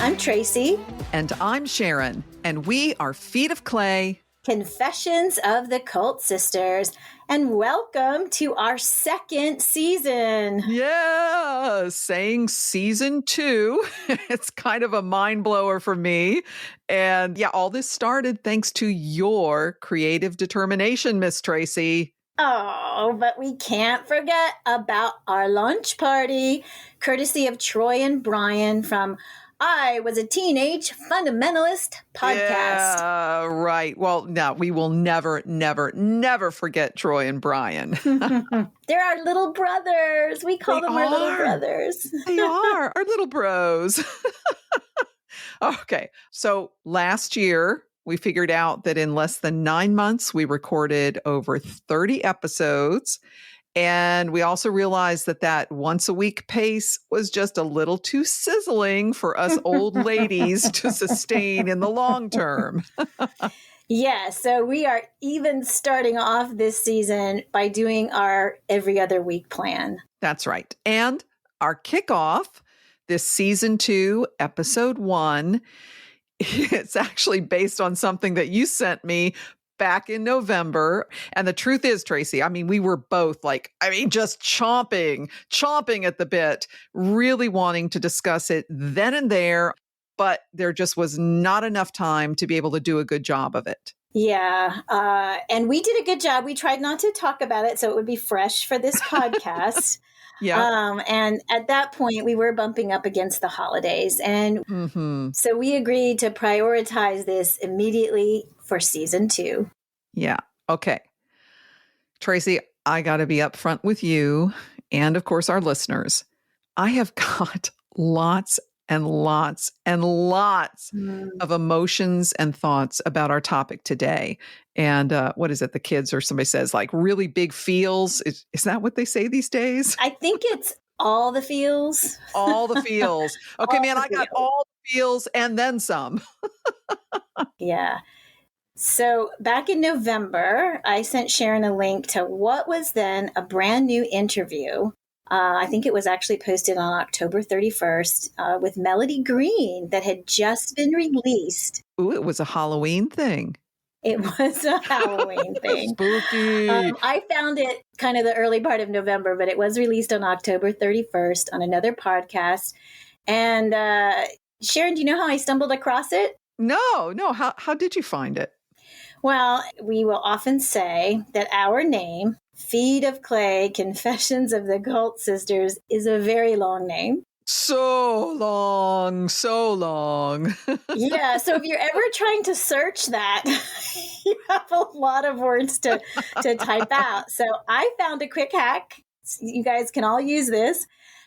I'm Tracey. And I'm Sharon, and we are Feet of Clay, Confessions of the Cult Sisters, and welcome to our second season. Yeah, saying season 2. It's kind of a mind blower for me. And yeah, all this started thanks to your creative determination, Miss Tracey. Oh, but we can't forget about our lunch party, courtesy of Troy and Brian from I Was a Teenage Fundamentalist podcast. Yeah, right. Well, no, we will never forget Troy and Brian. They're our little brothers. We call them our little brothers. They are our little bros. Okay, so last year, we figured out that in less than 9 months, we recorded over 30 episodes. And we also realized that once a week pace was just a little too sizzling for us old ladies to sustain in the long term. Yeah, so we are even starting off this season by doing our every other week plan. That's right. And our kickoff, this season 2, episode 1, it's actually based on something that you sent me back in November. And the truth is, Tracey, we were both just chomping at the bit, really wanting to discuss it then and there, but there just was not enough time to be able to do a good job of it. Yeah. And we did a good job. We tried not to talk about it so it would be fresh for this podcast. Yeah. And at that point, we were bumping up against the holidays. And so we agreed to prioritize this immediately for season 2. Yeah. Okay. Tracey, I got to be upfront with you and, of course, our listeners. I have got lots and lots and lots of emotions and thoughts about our topic today. And what is it? The kids or somebody says really big feels. Is that what they say these days? I think it's all the feels. All the feels. Okay, I got all the feels and then some. Yeah. So back in November, I sent Sharon a link to what was then a brand new interview. I think it was actually posted on October 31st with Melody Green that had just been released. Ooh, it was a Halloween thing. It was a Halloween thing. Spooky. I found it kind of the early part of November, but it was released on October 31st on another podcast. And Sharon, do you know how I stumbled across it? No. How did you find it? Well, we will often say that our name, Feet of Clay, Confessions of the Cult Sisters, is a very long name. So long. Yeah, so if you're ever trying to search that, you have a lot of words to type out. So I found a quick hack. You guys can all use this.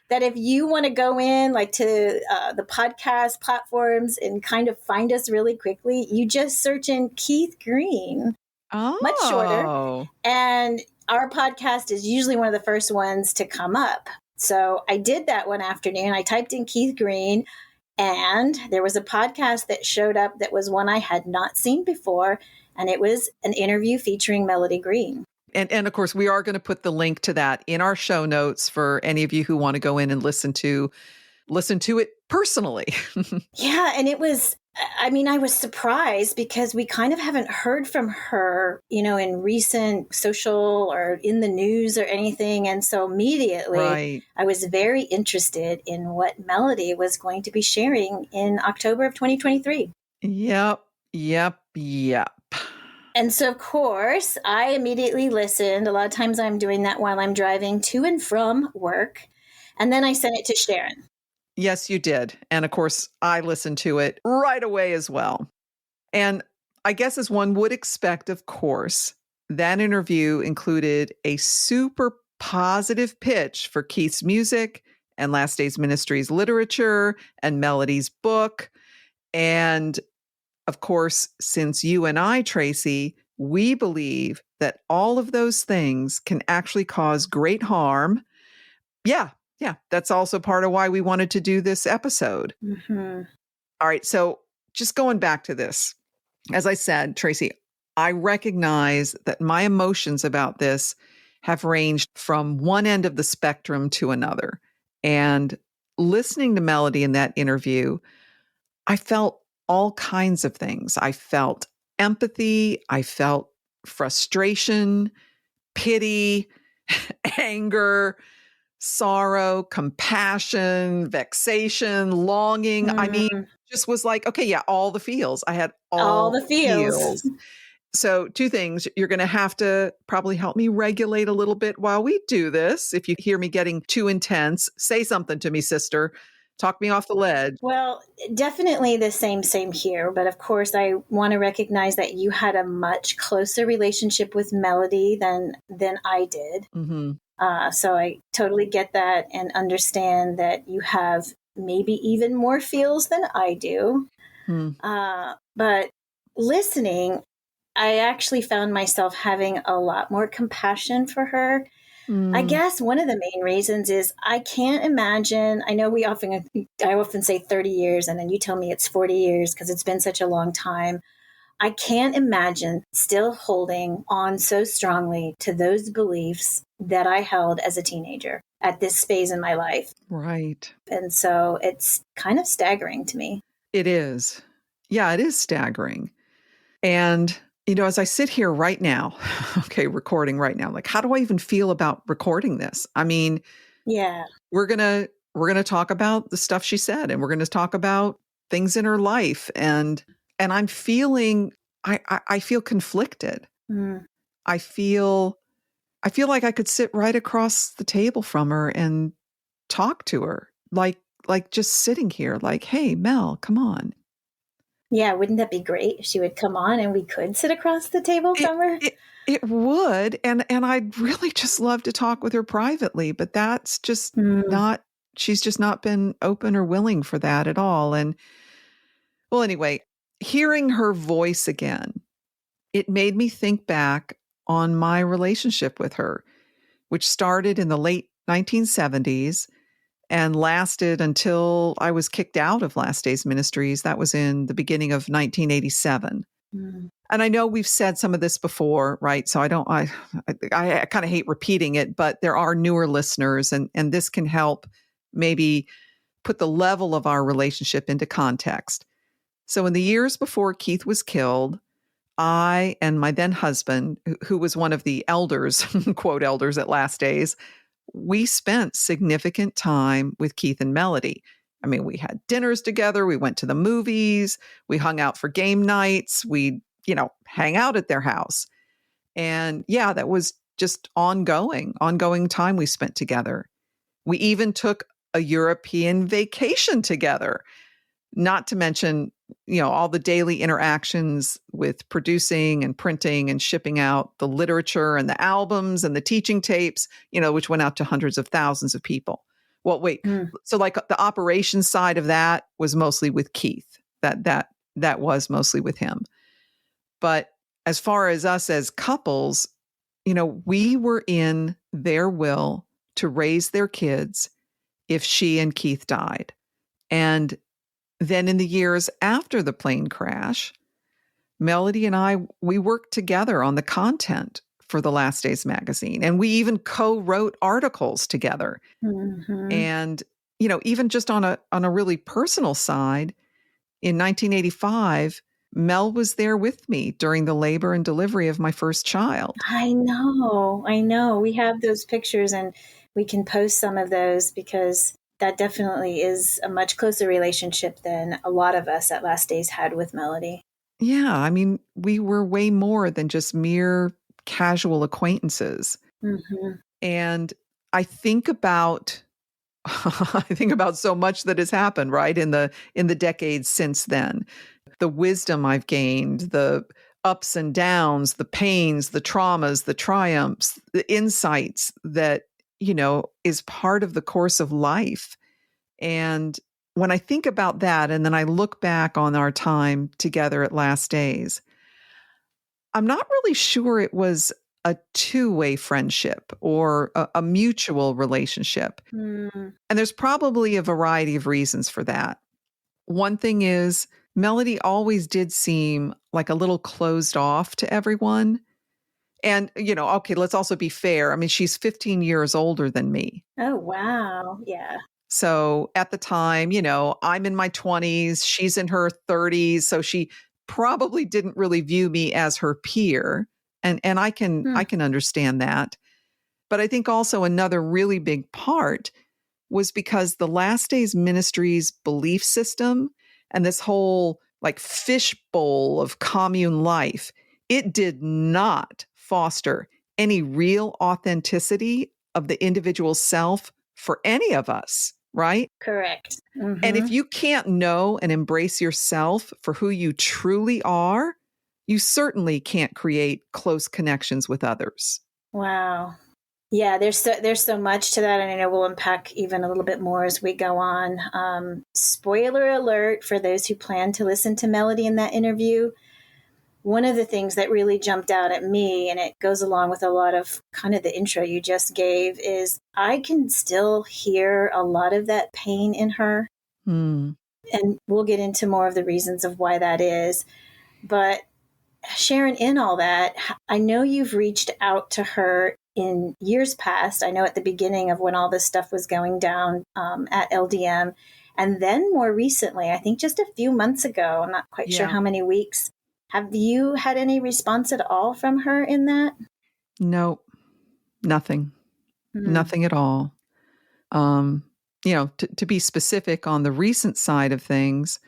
That if you want to go in to the podcast platforms and kind of find us really quickly, you just search in Keith Green. Oh. Much shorter. And our podcast is usually one of the first ones to come up. So I did that one afternoon. I typed in Keith Green, and there was a podcast that showed up that was one I had not seen before, and it was an interview featuring Melody Green. And of course, we are going to put the link to that in our show notes for any of you who want to go in and listen to it personally. Yeah, and it was, I was surprised because we kind of haven't heard from her, in recent social or in the news or anything. And so immediately I was very interested in what Melody was going to be sharing in October of 2023. Yep. And so, of course, I immediately listened. A lot of times I'm doing that while I'm driving to and from work. And then I sent it to Sharon. Yes, you did. And of course, I listened to it right away as well. And I guess as one would expect, of course, that interview included a super positive pitch for Keith's music and Last Days Ministries literature and Melody's book. And of course, since you and I, Tracey, we believe that all of those things can actually cause great harm. Yeah, that's also part of why we wanted to do this episode. All right, so just going back to this, as I said, Tracey, I recognize that my emotions about this have ranged from one end of the spectrum to another. And listening to Melody in that interview, I felt all kinds of things. I felt empathy. I felt frustration, pity, anger, sorrow, compassion, vexation, longing. I mean, Mm, just was like, okay, yeah, all the feels. I had all all the feels. feels. So, two things. You're going to have to probably help me regulate a little bit while we do this. If you hear me getting too intense, say something to me, sister. Talk me off the ledge. Well, definitely the same here. But of course, I want to recognize that you had a much closer relationship with Melody than I did. Mm-hmm. So I totally get that and understand that you have maybe even more feels than I do. Hmm. But listening, I actually found myself having a lot more compassion for her. I Mm. guess one of the main reasons is I can't imagine. I know I often say 30 years, and then you tell me it's 40 years because it's been such a long time. I can't imagine still holding on so strongly to those beliefs that I held as a teenager at this phase in my life. Right. And so it's kind of staggering to me. It is. Yeah, it is staggering. And, as I sit here right now, okay, recording right now, like, how do I even feel about recording this? I mean, Yeah. we're gonna talk about the stuff she said, and we're gonna talk about things in her life. And I'm feeling I feel conflicted. Mm. I feel like I could sit right across the table from her and talk to her. Like just sitting here, like, hey, Mel, come on. Yeah. Wouldn't that be great if she would come on and we could sit across the table It from her? it it would, and I'd really just love to talk with her privately, but that's just Mm. not she's just not been open or willing for that at all. And well, anyway, hearing her voice again, it made me think back on my relationship with her, which started in the late 1970s and lasted until I was kicked out of Last Days Ministries. That was in the beginning of 1987. Mm. And I know we've said some of this before, right? So I kind of hate repeating it, but there are newer listeners, and this can help maybe put the level of our relationship into context. So in the years before Keith was killed, I and my then husband, who was one of the elders, quote elders at Last Days, we spent significant time with Keith and Melody. I mean, we had dinners together, we went to the movies, we hung out for game nights, we, hang out at their house. And yeah, that was just ongoing time we spent together. We even took a European vacation together, not to mention, all the daily interactions with producing and printing and shipping out the literature and the albums and the teaching tapes, which went out to hundreds of thousands of people. Well, wait. Mm. So like the operations side of that was mostly with Keith. That was mostly with him. But as far as us as couples, we were in their will to raise their kids if she and Keith died. And then in the years after the plane crash, Melody and I, we worked together on the content for the Last Days magazine. And we even co-wrote articles together. Mm-hmm. And, even just on a really personal side, in 1985, Mel was there with me during the labor and delivery of my first child. I know. I know. We have those pictures and we can post some of those because that definitely is a much closer relationship than a lot of us at Last Days had with Melody. Yeah, I mean, we were way more than just mere casual acquaintances. Mm-hmm. And I think about I think about so much that has happened, right, in the decades since then. The wisdom I've gained, the ups and downs, the pains, the traumas, the triumphs, the insights that, is part of the course of life. And when I think about that, and then I look back on our time together at Last Days, I'm not really sure it was a two-way friendship or a mutual relationship. Mm. And there's probably a variety of reasons for that. One thing is, Melody always did seem like a little closed off to everyone. And, okay, let's also be fair. I mean, she's 15 years older than me. Oh, wow. Yeah. So at the time, I'm in my 20s, she's in her 30s. So she probably didn't really view me as her peer. And I can understand that. But I think also another really big part was because the Last Days Ministry's belief system and this whole like fishbowl of commune life, it did not foster any real authenticity of the individual self for any of us, right? Correct. And if you can't know and embrace yourself for who you truly are, you certainly can't create close connections with others. Wow. Yeah, there's so much to that, and I know we'll unpack even a little bit more as we go on. Spoiler alert for those who plan to listen to Melody in that interview. One of the things that really jumped out at me, and it goes along with a lot of kind of the intro you just gave, is I can still hear a lot of that pain in her. And we'll get into more of the reasons of why that is. But Sharon, in all that, I know you've reached out to her in years past. I know at the beginning of when all this stuff was going down at LDM. And then more recently, I think just a few months ago, I'm not quite sure how many weeks. Have you had any response at all from her in that? No, nothing. Nothing at all. To be specific on the recent side of things,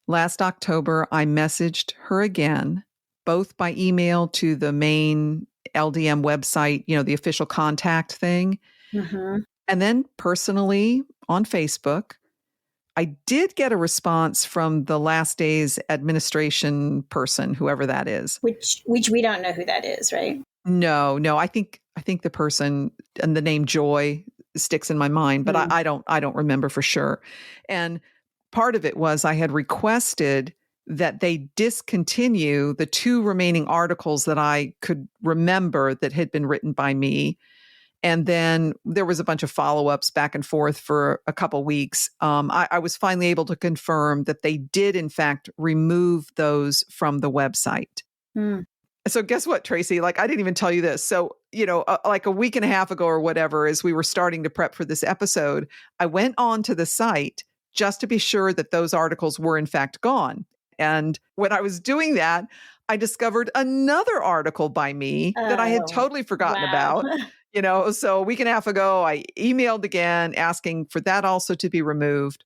last October, I messaged her again, both by email to the main LDM website, the official contact thing, and then personally on Facebook. I did get a response from the Last Days administration person, whoever that is. Which we don't know who that is, right? No. I think the person and the name Joy sticks in my mind, but I don't remember for sure. And part of it was I had requested that they discontinue the 2 remaining articles that I could remember that had been written by me. And then there was a bunch of follow-ups back and forth for a couple weeks. I was finally able to confirm that they did, in fact, remove those from the website. So guess what, Tracey? Like, I didn't even tell you this. So, like a week and a half ago or whatever, as we were starting to prep for this episode, I went on to the site just to be sure that those articles were, in fact, gone. And when I was doing that, I discovered another article by me that I had totally forgotten about. So a week and a half ago, I emailed again asking for that also to be removed.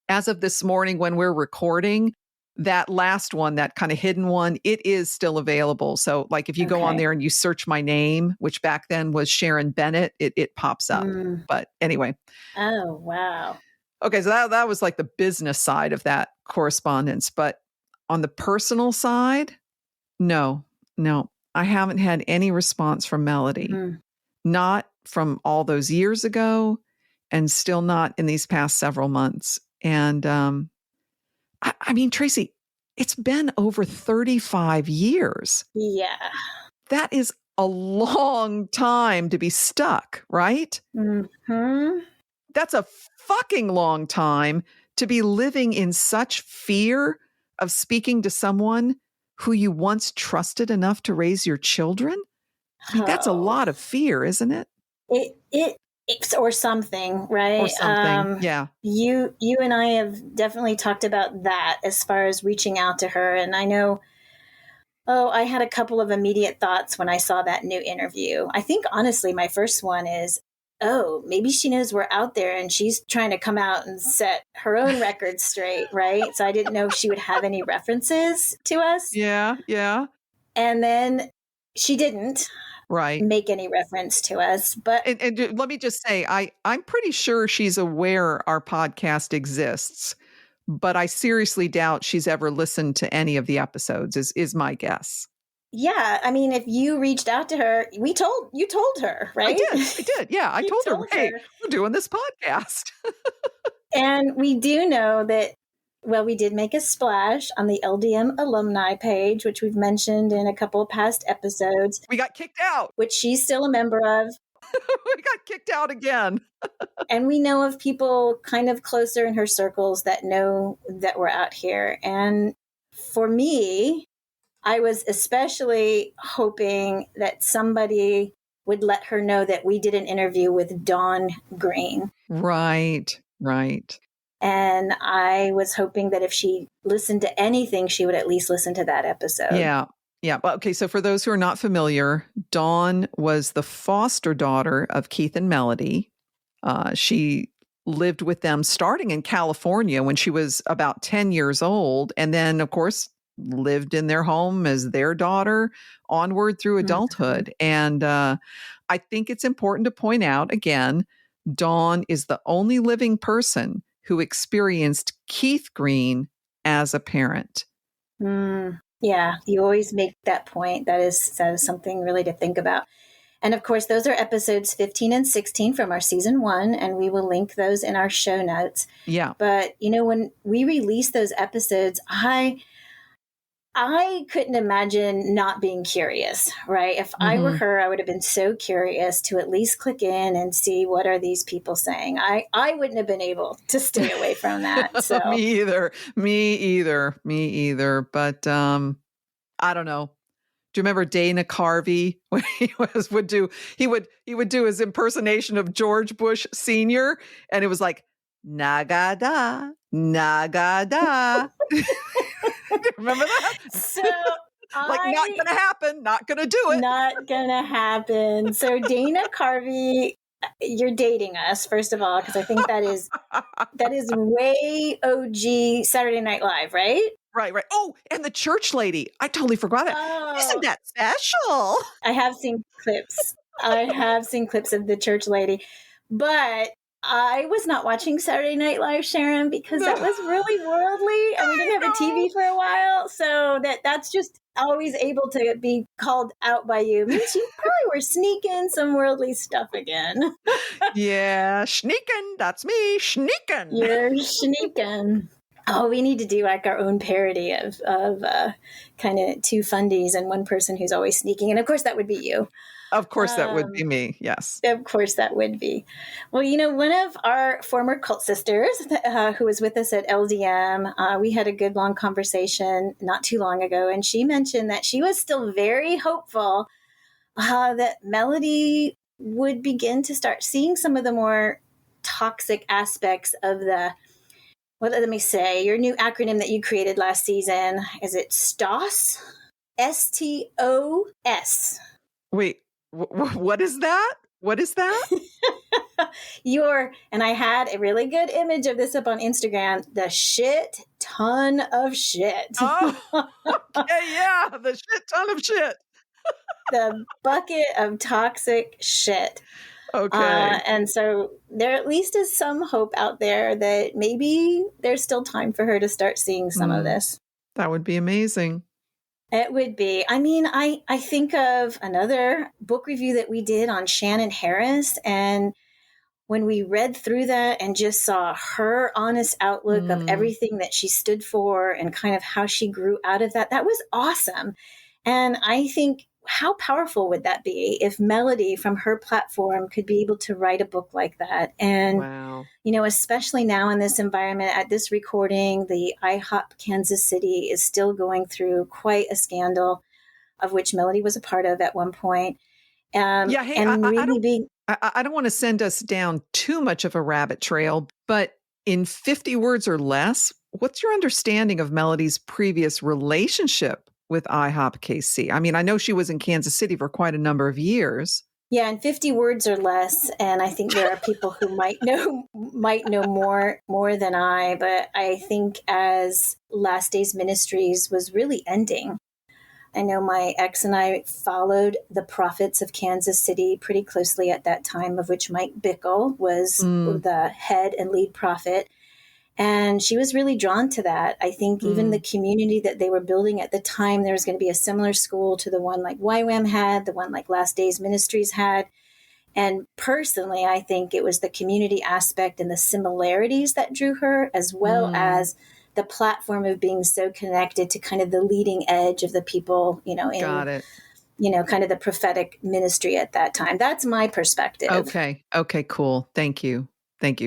As of this morning, when we're recording, that last one, that kind of hidden one, it is still available. So like if you go on there and you search my name, which back then was Sharon Bennett, it pops up. But anyway. Oh, wow. Okay, so that was like the business side of that correspondence. But on the personal side, no, I haven't had any response from Melody. Not from all those years ago, and still not in these past several months. And I mean, Tracey, it's been over 35 years. Yeah. That is a long time to be stuck, right? That's a fucking long time to be living in such fear of speaking to someone who you once trusted enough to raise your children. I mean, that's a lot of fear, isn't it? It's or something, right? Or something, yeah. You and I have definitely talked about that as far as reaching out to her. And I know, I had a couple of immediate thoughts when I saw that new interview. I think, honestly, my first one is, maybe she knows we're out there and she's trying to come out and set her own record straight, right? So I didn't know if she would have any references to us. Yeah. And then she didn't. Right. Make any reference to us. But and let me just say, I'm pretty sure she's aware our podcast exists, but I seriously doubt she's ever listened to any of the episodes, is my guess. Yeah. I mean, if you reached out to her, you told her, right? I did. Yeah. I told her, hey, we're doing this podcast. And we do know that, we did make a splash on the LDM alumni page, which we've mentioned in a couple of past episodes. We got kicked out. Which she's still a member of. We got kicked out again. And we know of people kind of closer in her circles that know that we're out here. And for me, I was especially hoping that somebody would let her know that we did an interview with Dawn Green. Right. Right. And I was hoping that if she listened to anything, she would at least listen to that episode. Yeah. Yeah. Well, okay. So for those who are not familiar, Dawn was the foster daughter of Keith and Melody. She lived with them starting in California when she was about 10 years old. And then, of course, lived in their home as their daughter onward through adulthood. And I think it's important to point out again, Dawn is the only living person who experienced Keith Green as a parent. Yeah, you always make that point. That is something really to think about. And of course, those are episodes 15 and 16 from our season 1, and we will link those in our show notes. Yeah. But, when we release those episodes, I couldn't imagine not being curious, right? If I were her, I would have been so curious to at least click in and see what are these people saying. I wouldn't have been able to stay away from that. So Me either. But I don't know. Do you remember Dana Carvey when he would do his impersonation of George Bush Sr. and it was like Nagada, Nagada. Remember that? So like not gonna do it. Not gonna happen. So Dana Carvey, you're dating us, first of all, because I think that is way OG Saturday Night Live, right? Right. Oh, and the church lady. I totally forgot it. Oh. Isn't that special? I have seen clips. Of the church lady, but I was not watching Saturday Night Live, Sharon, because that was really worldly, and we didn't have a TV for a while, so that's just always able to be called out by you. Means you probably were sneaking some worldly stuff again. Yeah, sneaking. That's me, sneaking. You're sneaking. Oh, we need to do like our own parody of kind of two fundies and one person who's always sneaking. And of course, that would be you. Of course, that would be me. Yes. Of course, that would be. Well, one of our former cult sisters who was with us at LDM, we had a good long conversation not too long ago. And she mentioned that she was still very hopeful that Melody would begin to start seeing some of the more toxic aspects of let me say, your new acronym that you created last season. Is it STOS? STOS. Wait, what is that? What is that? And I had a really good image of this up on Instagram. The shit ton of shit. Oh, okay, yeah, the shit ton of shit. The bucket of toxic shit. Okay. And so there at least is some hope out there that maybe there's still time for her to start seeing some of this. That would be amazing. It would be. I mean, I think of another book review that we did on Shannon Harris. And when we read through that and just saw her honest outlook of everything that she stood for and kind of how she grew out of that, that was awesome. And I think, how powerful would that be if Melody from her platform could be able to write a book like that? And, wow. Especially now in this environment at this recording, the IHOP Kansas City is still going through quite a scandal of which Melody was a part of at one point. I don't want to send us down too much of a rabbit trail, but in 50 words or less, what's your understanding of Melody's previous relationship with IHOP KC? I mean, I know she was in Kansas City for quite a number of years. Yeah, in 50 words or less. And I think there are people who might know more than I, but I think as Last Days Ministries was really ending, I know my ex and I followed the prophets of Kansas City pretty closely at that time, of which Mike Bickle was the head and lead prophet. And she was really drawn to that. I think even the community that they were building at the time, there was going to be a similar school to the one like YWAM had, the one like Last Days Ministries had. And personally, I think it was the community aspect and the similarities that drew her, as well as the platform of being so connected to kind of the leading edge of the people, Got it. Kind of the prophetic ministry at that time. That's my perspective. Okay, cool. Thank you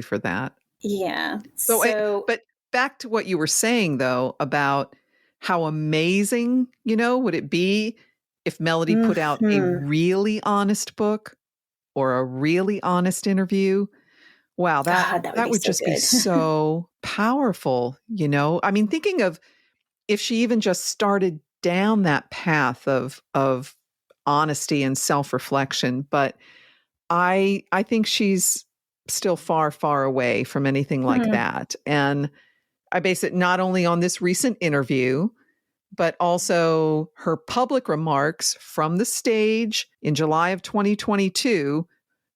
for that. Yeah. But back to what you were saying, though, about how amazing, would it be if Melody put out a really honest book or a really honest interview Wow, God, that would that be would so just be good. so powerful, you know? I mean, thinking of if she even just started down that path of honesty and self-reflection, but I think she's still far, far away from anything like Hmm. that. And I base it not only on this recent interview, but also her public remarks from the stage in July of 2022,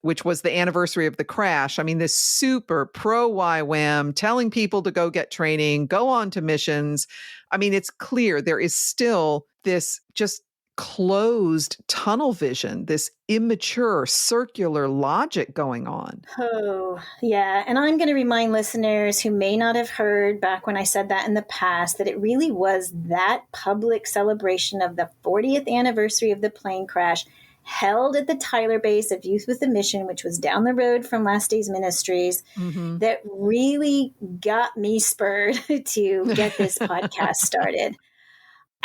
which was the anniversary of the crash. I mean, this super pro YWAM telling people to go get training, go on to missions. I mean, it's clear there is still this just closed tunnel vision, this immature circular logic going on. Oh, yeah. And I'm going to remind listeners who may not have heard back when I said that in the past that it really was that public celebration of the 40th anniversary of the plane crash held at the Tyler base of Youth with a Mission, which was down the road from Last Days Ministries, Mm-hmm. that really got me spurred to get this podcast started.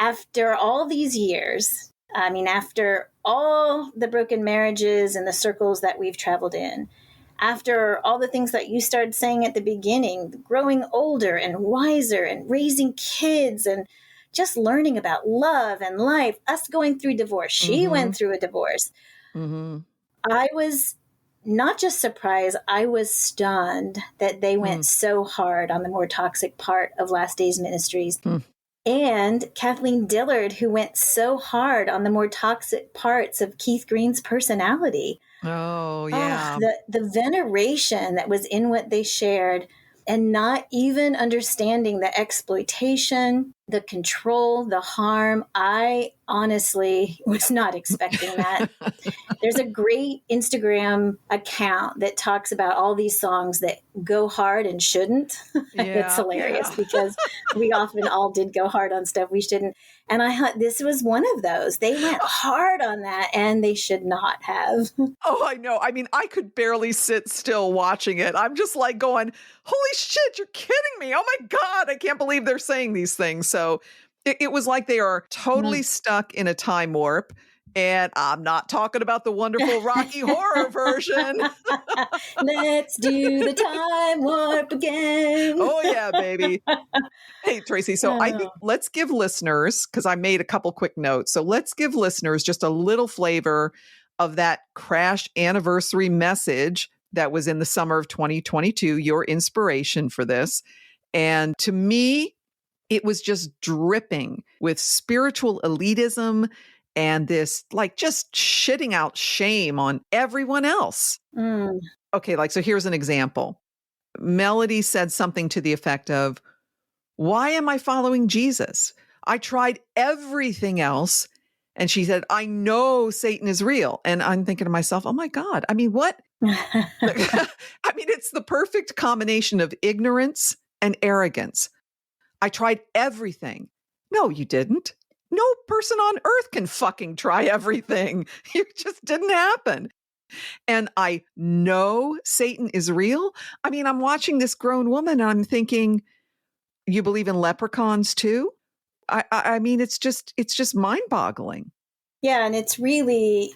After all these years, I mean, after all the broken marriages and the circles that we've traveled in, after all the things that you started saying at the beginning, growing older and wiser and raising kids and just learning about love and life, us going through divorce, she Mm-hmm. went through a divorce. Mm-hmm. I was not just surprised, I was stunned that they went so hard on the more toxic part of Last Days Ministries. And Kathleen Dillard, who went so hard on the more toxic parts of Keith Green's personality. Oh, Oh, yeah. the veneration that was in what they shared, and not even understanding the exploitation, the control, the harm. I honestly was not expecting that. There's a great Instagram account that talks about all these songs that go hard and shouldn't. It's Yeah. hilarious Yeah. because we often all did go hard on stuff we shouldn't. And I thought this was one of those. They went hard on that and they should not have. Oh, I know. I mean, I could barely sit still watching it. I'm just like going, holy shit, you're kidding me. Oh my God, I can't believe they're saying these things. So it was like they are totally stuck in a time warp. And I'm not talking about the wonderful Rocky Horror version. Let's do the time warp again. Oh, yeah, baby. Hey, Tracey. So I think let's give listeners, because I made a couple quick notes. So let's give listeners just a little flavor of that crash anniversary message that was in the summer of 2022, your inspiration for this. And to me, it was just dripping with spiritual elitism and this like just shitting out shame on everyone else. Mm. Okay, like, so here's an example. Melody said something to the effect of, why am I following Jesus? I tried everything else. And she said, I know Satan is real. And I'm thinking to myself, oh my God. I mean, what? I mean, it's the perfect combination of ignorance and arrogance. I tried everything. No, you didn't. No person on earth can fucking try everything. It just didn't happen. And I know Satan is real. I mean, I'm watching this grown woman and I'm thinking, you believe in leprechauns too? I mean, it's just mind-boggling. Yeah, and it's really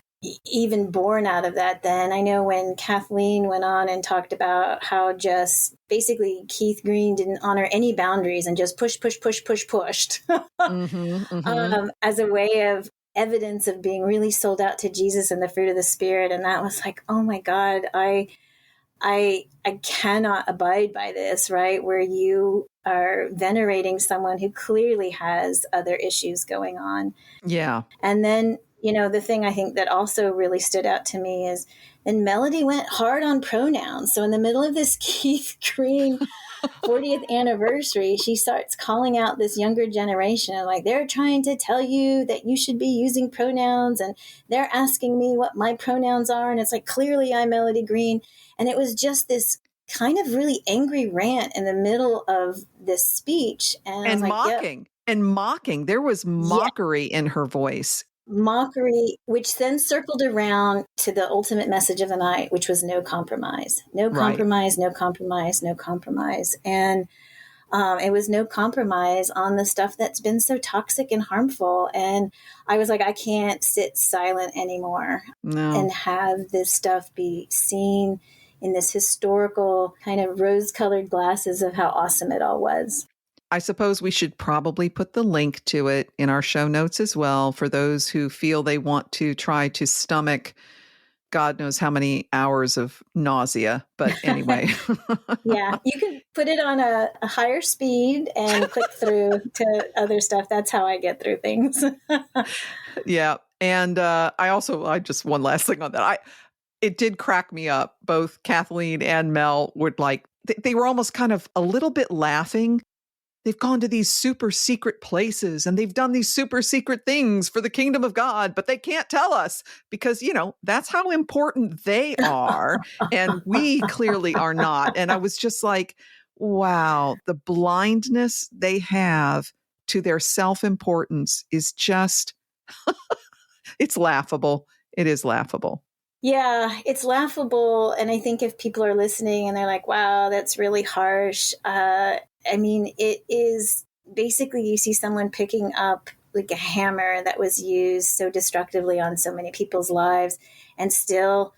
even born out of that then. I know when Kathleen went on and talked about how just basically Keith Green didn't honor any boundaries and just pushed as a way of evidence of being really sold out to Jesus and the fruit of the Spirit. And that was like, oh my God, I cannot abide by this, right? Where you are venerating someone who clearly has other issues going on. Yeah. And then, you know, the thing I think that also really stood out to me is then Melody went hard on pronouns. So in the middle of this Keith Green 40th anniversary, she starts calling out this younger generation. Like, they're trying to tell you that you should be using pronouns, and they're asking me what my pronouns are. And it's like, clearly I'm Melody Green. And it was just this kind of really angry rant in the middle of this speech. And I was like, mocking. And mocking. There was mockery in her voice. Mockery, which then circled around to the ultimate message of the night, which was no compromise. No compromise, no compromise, no compromise. And it was no compromise on the stuff that's been so toxic and harmful. And I was like, I can't sit silent anymore and have this stuff be seen in this historical kind of rose-colored glasses of how awesome it all was. I suppose we should probably put the link to it in our show notes as well for those who feel they want to try to stomach God knows how many hours of nausea. But anyway. Yeah, you can put it on a higher speed and click through to other stuff. That's how I get through things. Yeah. And I just one last thing on that. It did crack me up. Both Kathleen and Mel were like, they were almost kind of a little bit laughing. They've gone to these super secret places and they've done these super secret things for the kingdom of God, but they can't tell us because, that's how important they are. And we clearly are not. And I was just like, wow, the blindness they have to their self-importance is just, it's laughable. It is laughable. Yeah, it's laughable. And I think if people are listening and they're like, wow, that's really harsh. It is basically you see someone picking up like a hammer that was used so destructively on so many people's lives and still,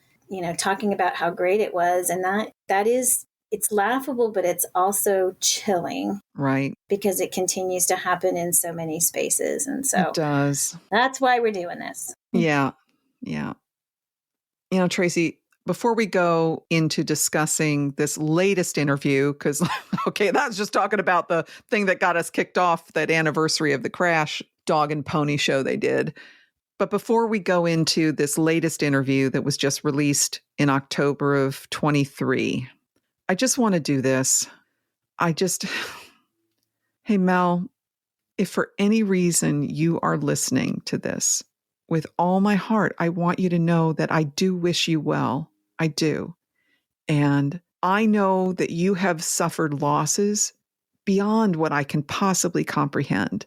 talking about how great it was. And it's laughable, but it's also chilling. Right. Because it continues to happen in so many spaces. And so it does. That's why we're doing this. Yeah. Yeah. Tracey, before we go into discussing this latest interview, because, okay, that's just talking about the thing that got us kicked off that anniversary of the Crash dog and pony show they did. But before we go into this latest interview that was just released in October of 23, I just want to do this. Hey, Mel, if for any reason you are listening to this, with all my heart, I want you to know that I do wish you well. I do. And I know that you have suffered losses beyond what I can possibly comprehend.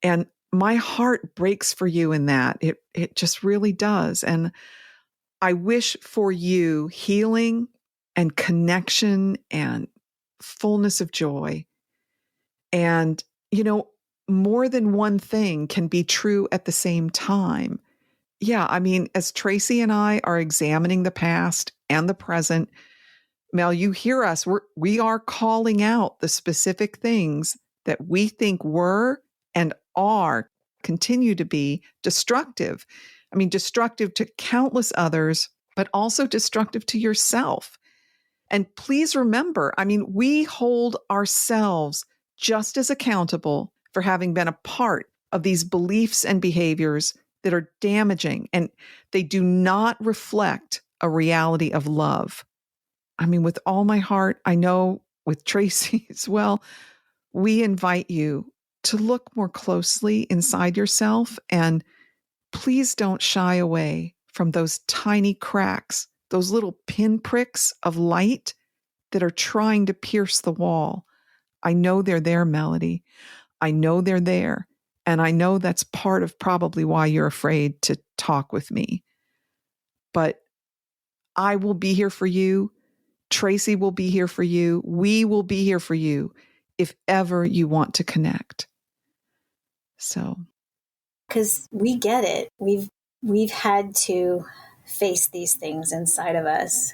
And my heart breaks for you in that. It just really does. And I wish for you healing and connection and fullness of joy. And, more than one thing can be true at the same time. Yeah, as Tracey and I are examining the past and the present, Mel, you hear us. We are calling out the specific things that we think were and continue to be destructive. Destructive to countless others, but also destructive to yourself. And please remember, we hold ourselves just as accountable for having been a part of these beliefs and behaviors that are damaging, and they do not reflect a reality of love. With all my heart, I know with Tracey as well, we invite you to look more closely inside yourself, and please don't shy away from those tiny cracks, those little pinpricks of light that are trying to pierce the wall. I know they're there, Melody. I know they're there. And I know that's part of probably why you're afraid to talk with me. But I will be here for you. Tracey will be here for you. We will be here for you if ever you want to connect. So. Because we get it. We've had to face these things inside of us.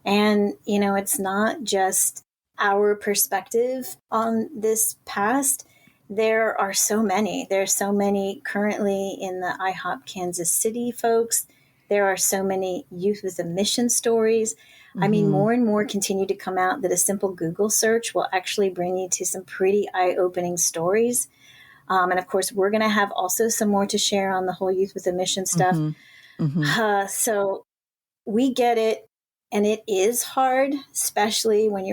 And, it's not just our perspective on this past. There are so many. There's so many currently in the IHOP Kansas City folks. There are so many youth with a mission stories. Mm-hmm. More and more continue to come out that a simple Google search will actually bring you to some pretty eye-opening stories. And of course, we're going to have also some more to share on the whole youth with a mission stuff. Mm-hmm. Mm-hmm. So we get it. And it is hard, especially when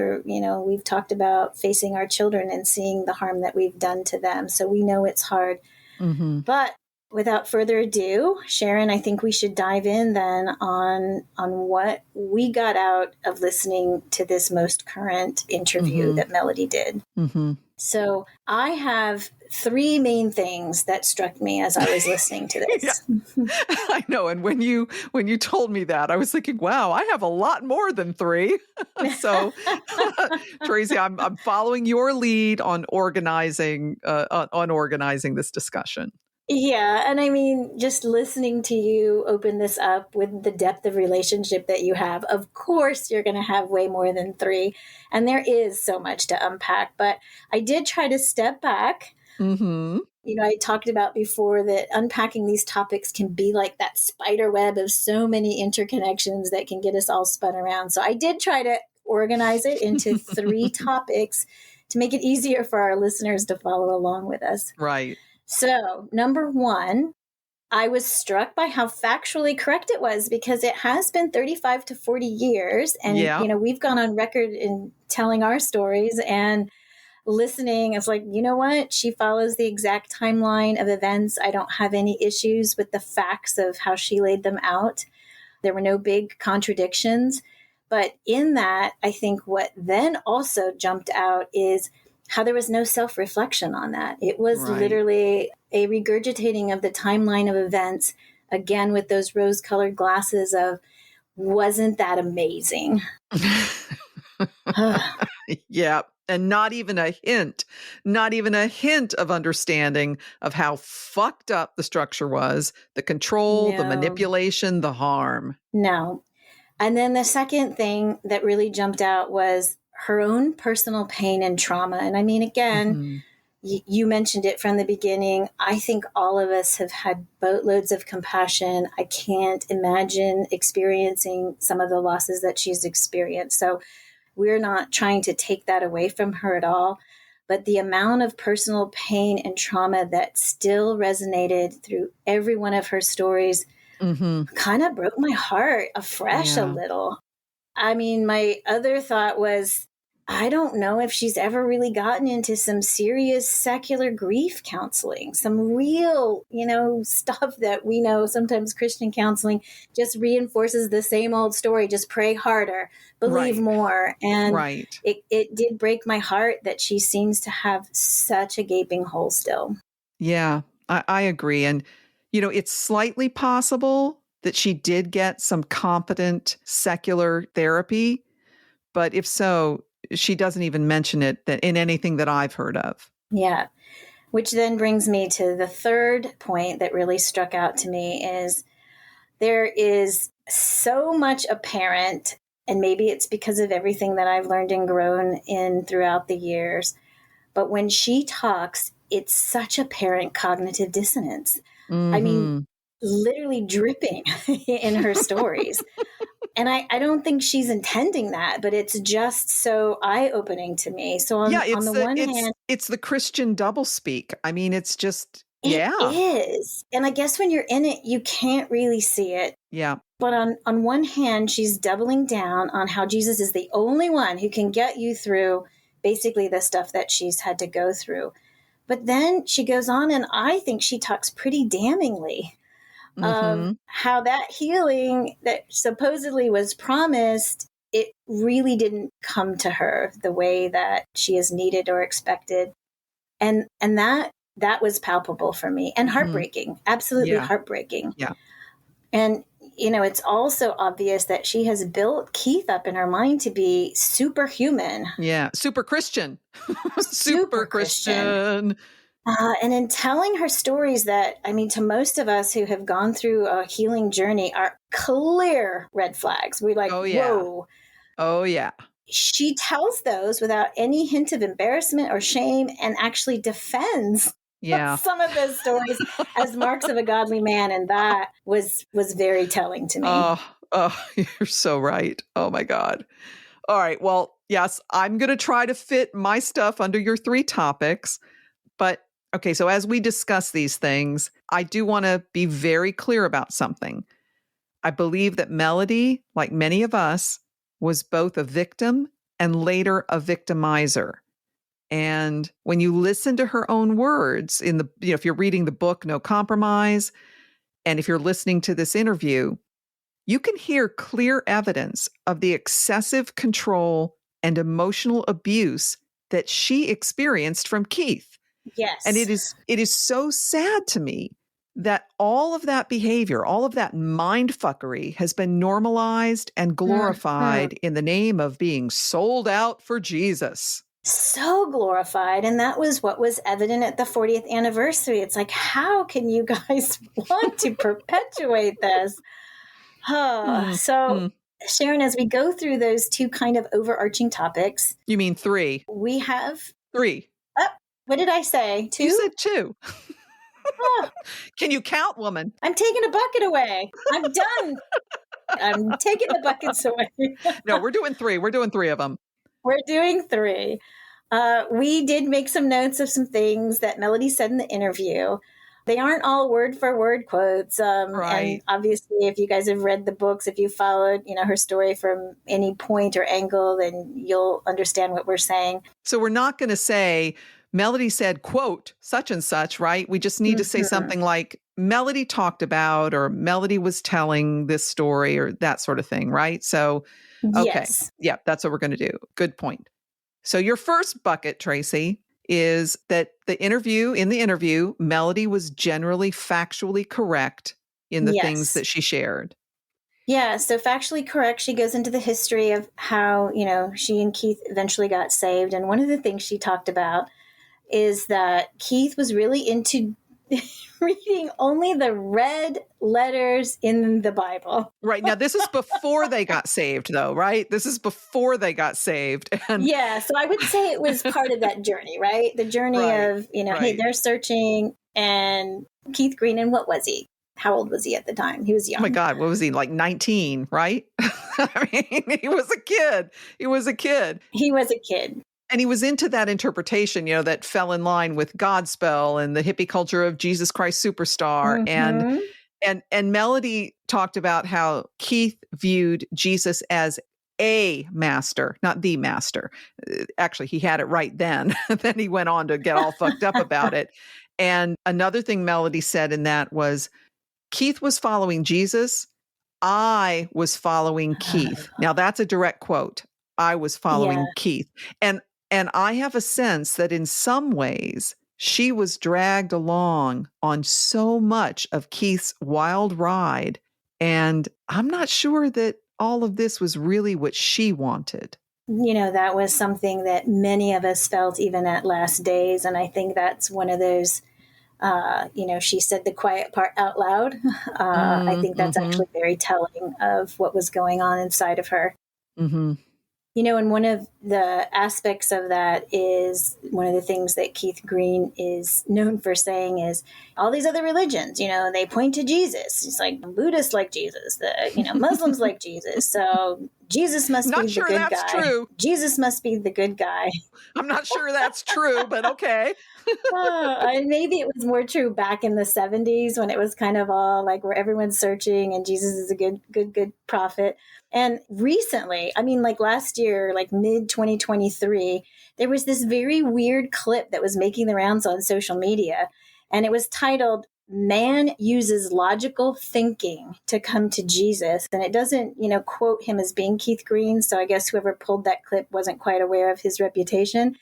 we've talked about facing our children and seeing the harm that we've done to them. So we know it's hard. Mm-hmm. But without further ado, Sharon, I think we should dive in then on what we got out of listening to this most current interview that Melody did. Mm-hmm. So I have 3 main things that struck me as I was listening to this. Yeah. I know. And when you told me that, I was thinking, wow, I have a lot more than 3. So Tracey, I'm following your lead on organizing this discussion. Yeah. And I mean, just listening to you open this up with the depth of relationship that you have, of course, you're going to have way more than three. And there is so much to unpack. But I did try to step back. Mm-hmm. I talked about before that unpacking these topics can be like that spider web of so many interconnections that can get us all spun around. So I did try to organize it into three topics to make it easier for our listeners to follow along with us. Right. So, number one, I was struck by how factually correct it was because it has been 35 to 40 years. And, Yeah. we've gone on record in telling our stories and listening. It's like, you know what? She follows the exact timeline of events. I don't have any issues with the facts of how she laid them out. There were no big contradictions. But in that, I think what then also jumped out is how there was no self reflection on that. It was Right. literally a regurgitating of the timeline of events, again, with those rose colored glasses of, wasn't that amazing? Yeah. And not even a hint of understanding of how fucked up the structure was, the control, the No, manipulation, the harm. no. And then the second thing that really jumped out was her own personal pain and trauma. And I mean, again, Mm-hmm. you mentioned it from the beginning. I think all of us have had boatloads of compassion. I can't imagine experiencing some of the losses that she's experienced. So we're not trying to take that away from her at all. But the amount of personal pain and trauma that still resonated through every one of her stories Mm-hmm. kind of broke my heart afresh a Yeah. little. I mean, my other thought was, I don't know if she's ever really gotten into some serious secular grief counseling, some real, stuff that we know sometimes Christian counseling just reinforces the same old story. Just pray harder, believe Right. more. And Right. it did break my heart that she seems to have such a gaping hole still. Yeah, I agree. And, it's slightly possible that she did get some competent secular therapy. But if so, she doesn't even mention it that in anything that I've heard of. Yeah. Which then brings me to the third point that really struck out to me is there is so much apparent, and maybe it's because of everything that I've learned and grown in throughout the years, but when she talks, it's such apparent cognitive dissonance. I mean, Mm-hmm. literally dripping in her stories. And I don't think she's intending that, but it's just so eye-opening to me. So Yeah, on the one hand, it's the Christian doublespeak. I mean, it's just it yeah. is. And I guess when you're in it, you can't really see it. Yeah. But on one hand, she's doubling down on how Jesus is the only one who can get you through basically the stuff that she's had to go through. But then she goes on, and I think she talks pretty damningly of Mm-hmm. how that healing that supposedly was promised, it really didn't come to her the way that she is needed or expected. And that was palpable for me and Mm-hmm. heartbreaking, absolutely Yeah. heartbreaking. Yeah. And it's also obvious that she has built Keith up in her mind to be superhuman, Yeah. Super Christian. Super super Christian. Christian. And in telling her stories that, I mean, to most of us who have gone through a healing journey are clear red flags. We're like, Oh yeah. whoa. Oh yeah. She tells those without any hint of embarrassment or shame and actually defends Yeah. some of those stories as marks of a godly man. And that was very telling to me. Oh, you're so right. Oh my God. All right. Well, yes, I'm going to try to fit my stuff under your three topics. But okay, so as we discuss these things, I do want to be very clear about something. I believe that Melody, like many of us, was both a victim and later a victimizer. And when you listen to her own words in the, if you're reading the book, No Compromise, and if you're listening to this interview, you can hear clear evidence of the excessive control and emotional abuse that she experienced from Keith. And Yes. it is so sad to me that all of that behavior, all of that mindfuckery has been normalized and glorified in the name of being sold out for Jesus. so glorified. And that was what was evident at the 40th anniversary. It's like, how can you guys want to perpetuate this? So, Sharon, as we go through those two kind of overarching topics. You mean 3? We have 3. Oh, what did I say? 2? You said 2. Oh. Can you count, woman? I'm taking a bucket away. I'm done. I'm taking the buckets away. No, we're doing 3. We're doing 3 of them. We're doing 3. We did make some notes of some things that Melody said in the interview. They aren't all word for word quotes. Right. And obviously, if you guys have read the books, if you followed, her story from any point or angle, then you'll understand what we're saying. So we're not going to say Melody said, quote, such and such, right? We just need to say something like Melody talked about, or Melody was telling this story, or that sort of thing, right? So, okay. Yes. Yeah, that's what we're going to do. Good point. So your first bucket, Tracey, is that in the interview, Melody was generally factually correct in the things that she shared. Yeah, so factually correct. She goes into the history of how, she and Keith eventually got saved. And one of the things she talked about is that Keith was really into reading only the red letters in the Bible. Right. Now, this is before they got saved, though, right? This is before they got saved. And yeah, so I would say it was part of that journey, right? The journey of, hey, they're searching, and Keith Green, and what was he? How old was he at the time? He was young. Oh my God, what was he, like 19, right? I mean, he was a kid. He was a kid. And he was into that interpretation, that fell in line with Godspell and the hippie culture of Jesus Christ Superstar. And Melody talked about how Keith viewed Jesus as a master, not the master. Actually, he had it right then. Then he went on to get all fucked up about it. And another thing Melody said in that was, Keith was following Jesus. I was following Keith. Now that's a direct quote. I was following Keith. And I have a sense that in some ways she was dragged along on so much of Keith's wild ride. And I'm not sure that all of this was really what she wanted. That was something that many of us felt even at Last Days. And I think that's one of those, she said the quiet part out loud. I think that's actually very telling of what was going on inside of her. Mm-hmm. And one of the aspects of that is one of the things that Keith Green is known for saying is all these other religions, they point to Jesus. It's like Buddhists like Jesus, Muslims like Jesus. So Jesus must be the good guy. True. Jesus must be the good guy. I'm not sure that's true, but okay. And maybe it was more true back in the 70s when it was kind of all like where everyone's searching and Jesus is a good prophet. And recently, I mean, like last year, like mid 2023, there was this very weird clip that was making the rounds on social media. And it was titled, "Man Uses Logical Thinking to Come to Jesus." And it doesn't, quote him as being Keith Green. So I guess whoever pulled that clip wasn't quite aware of his reputation.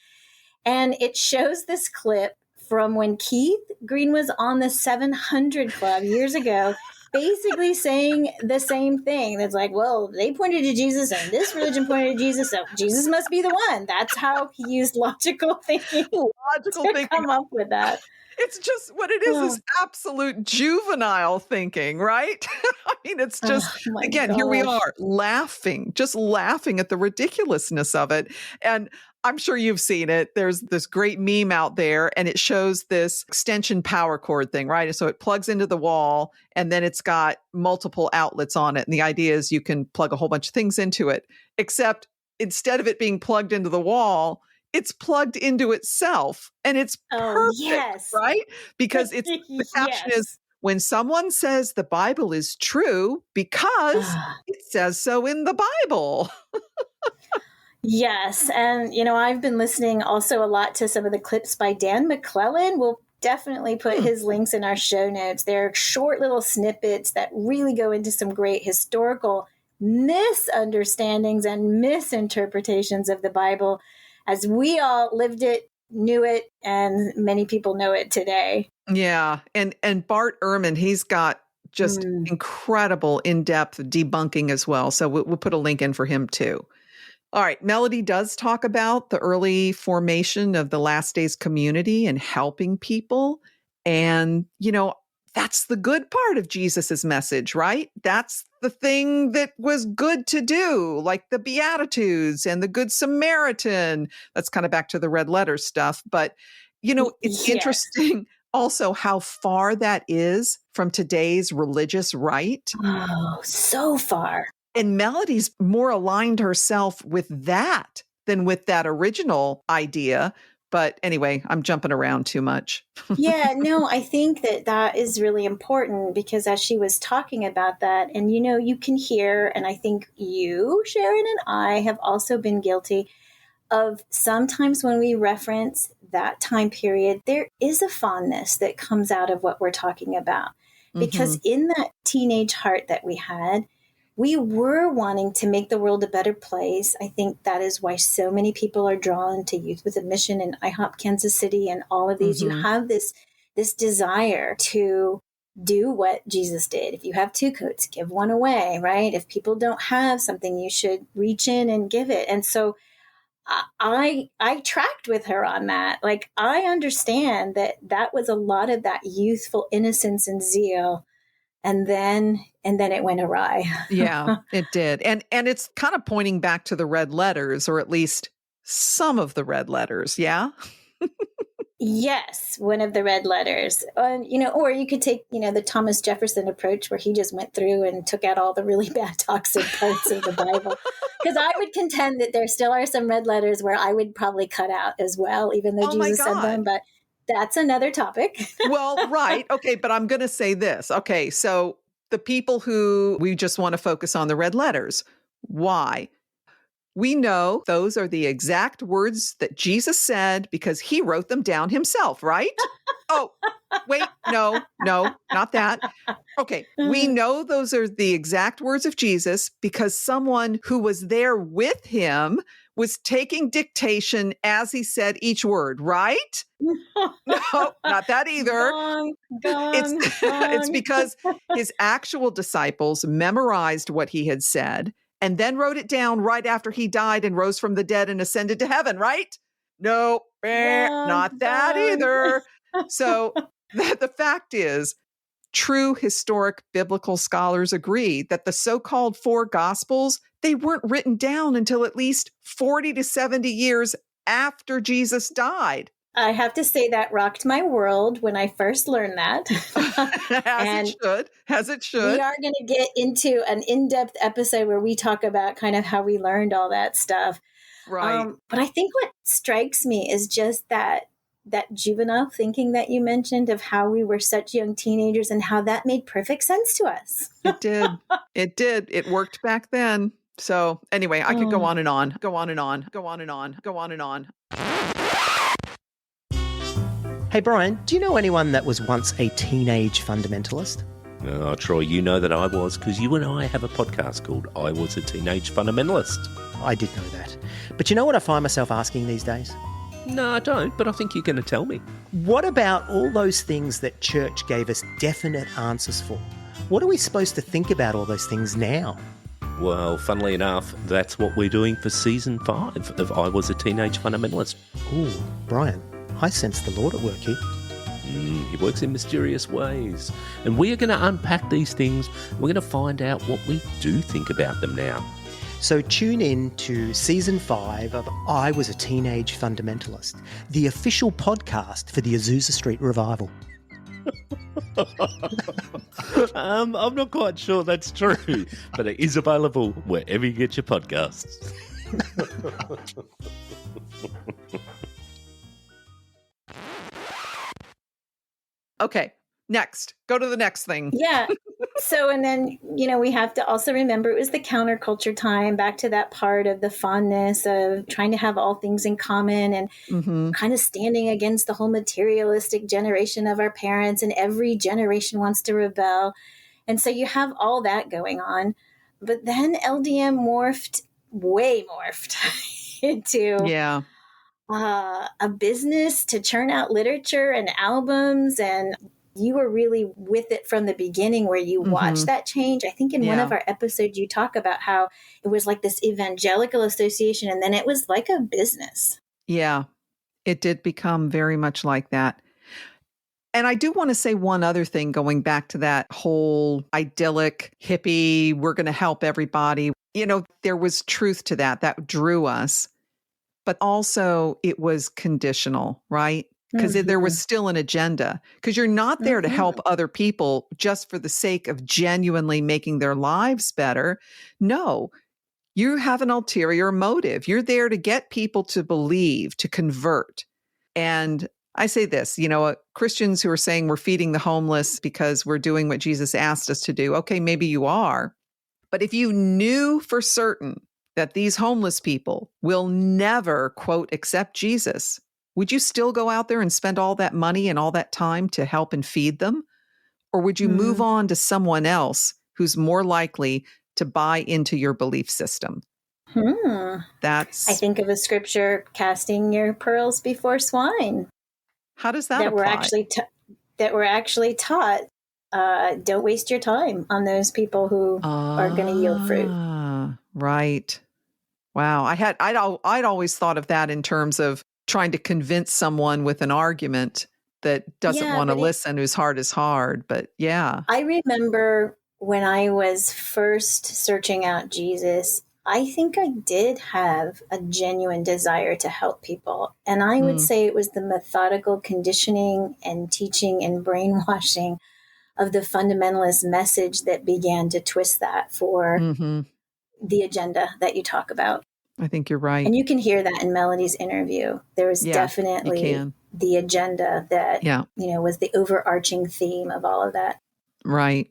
And it shows this clip from when Keith Green was on the 700 Club years ago, basically saying the same thing. It's like, well, they pointed to Jesus and this religion pointed to Jesus, so Jesus must be the one. That's how he used logical thinking to come up with that. It's just what it is absolute juvenile thinking, right? I mean, it's just, here we are just laughing at the ridiculousness of it. And I'm sure you've seen it. There's this great meme out there, and it shows this extension power cord thing, right? So it plugs into the wall, and then it's got multiple outlets on it. And the idea is you can plug a whole bunch of things into it, except instead of it being plugged into the wall, it's plugged into itself. And it's perfect, right? Because it's the caption is, when someone says the Bible is true because it says so in the Bible. Yes. And, I've been listening also a lot to some of the clips by Dan McClellan. We'll definitely put his links in our show notes. They're short little snippets that really go into some great historical misunderstandings and misinterpretations of the Bible as we all lived it, knew it, and many people know it today. Yeah. And Bart Ehrman, he's got just incredible in-depth debunking as well. So we'll put a link in for him too. All right. Melody does talk about the early formation of the Last Days community and helping people. And, that's the good part of Jesus's message, right? That's the thing that was good to do, like the Beatitudes and the Good Samaritan. That's kind of back to the red letter stuff. But, it's Yes. interesting also how far that is from today's religious right. Oh, so far. And Melody's more aligned herself with that than with that original idea. But anyway, I'm jumping around too much. Yeah, no, I think that is really important because as she was talking about that, and you can hear, and I think you, Sharon, and I have also been guilty of sometimes when we reference that time period, there is a fondness that comes out of what we're talking about. Because in that teenage heart that we had, we were wanting to make the world a better place. I think that is why so many people are drawn to Youth with a Mission and IHOP Kansas City and all of these. You have this desire to do what Jesus did. If you have two coats, give one away, right? If people don't have something, you should reach in and give it. And so I tracked with her on that. Like, I understand that was a lot of that youthful innocence and zeal, and then it went awry. Yeah, it did. And it's kind of pointing back to the red letters, or at least some of the red letters. Yeah. Yes, one of the red letters. Or you could take, the Thomas Jefferson approach where he just went through and took out all the really bad toxic parts of the Bible. Because I would contend that there still are some red letters where I would probably cut out as well, even though Jesus said them. But that's another topic. Well, right. Okay, but I'm going to say this. Okay, so the people who we just want to focus on the red letters, why? We know those are the exact words that Jesus said because he wrote them down himself, right? Oh, wait, no, not that. Okay, we know those are the exact words of Jesus because someone who was there with him was taking dictation as he said each word, right? No, not that either. Gong. It's because his actual disciples memorized what he had said and then wrote it down right after he died and rose from the dead and ascended to heaven, right? No, not that either. So the fact is, true historic biblical scholars agree that the so-called four gospels, they weren't written down until at least 40 to 70 years after Jesus died. I have to say that rocked my world when I first learned that. As it should. We are going to get into an in-depth episode where we talk about kind of how we learned all that stuff. Right. But I think what strikes me is just that juvenile thinking that you mentioned of how we were such young teenagers and how that made perfect sense to us. It did. It did. It worked back then. So anyway, I could go on and on, go on and on, go on and on, go on and on. Hey, Brian, do you know anyone that was once a teenage fundamentalist? Oh, Troy, you know that I was, because you and I have a podcast called I Was a Teenage Fundamentalist. I did know that. But you know what I find myself asking these days? No, I don't, but I think you're going to tell me. What about all those things that church gave us definite answers for? What are we supposed to think about all those things now? Well, funnily enough, that's what we're doing for Season 5 of I Was a Teenage Fundamentalist. Ooh, Brian, I sense the Lord at work here. He works in mysterious ways. And we are going to unpack these things. We're going to find out what we do think about them now. So tune in to Season 5 of I Was a Teenage Fundamentalist, the official podcast for the Azusa Street Revival. I'm not quite sure that's true, but it is available wherever you get your podcasts. Okay, next. Go to the next thing. Yeah. So, and then, we have to also remember it was the counterculture time, back to that part of the fondness of trying to have all things in common and kind of standing against the whole materialistic generation of our parents, and every generation wants to rebel. And so you have all that going on. But then LDM morphed into a business to churn out literature and albums and you were really with it from the beginning where you watched that change. I think in one of our episodes, you talk about how it was like this evangelical association and then it was like a business. Yeah, it did become very much like that. And I do want to say one other thing going back to that whole idyllic hippie, we're going to help everybody. You know, there was truth to that. That drew us. But also it was conditional, right? Because there was still an agenda. Because you're not there to help other people just for the sake of genuinely making their lives better. No, you have an ulterior motive. You're there to get people to believe, to convert. And I say this, you know, Christians who are saying we're feeding the homeless because we're doing what Jesus asked us to do. Okay, maybe you are. But if you knew for certain that these homeless people will never, quote, accept Jesus, would you still go out there and spend all that money and all that time to help and feed them? Or would you move on to someone else who's more likely to buy into your belief system? I think of a scripture, casting your pearls before swine. How does that apply? We're actually taught, don't waste your time on those people who are going to yield fruit. Right. Wow. I'd always thought of that in terms of trying to convince someone with an argument that doesn't want to listen, whose heart is hard. But yeah. I remember when I was first searching out Jesus, I think I did have a genuine desire to help people. And I would say it was the methodical conditioning and teaching and brainwashing of the fundamentalist message that began to twist that for the agenda that you talk about. I think you're right. And you can hear that in Melody's interview. There was definitely the agenda that, was the overarching theme of all of that. Right.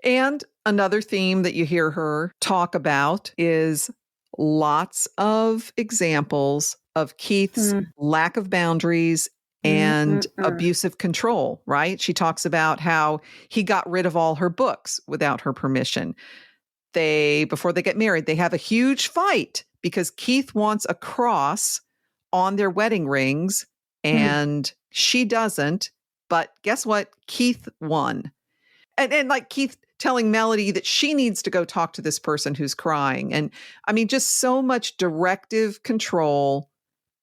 And another theme that you hear her talk about is lots of examples of Keith's lack of boundaries and abusive control, right? She talks about how he got rid of all her books without her permission. Before they get married, they have a huge fight because Keith wants a cross on their wedding rings and she doesn't. But guess what? Keith won. And like Keith telling Melody that she needs to go talk to this person who's crying. And I mean, just so much directive control.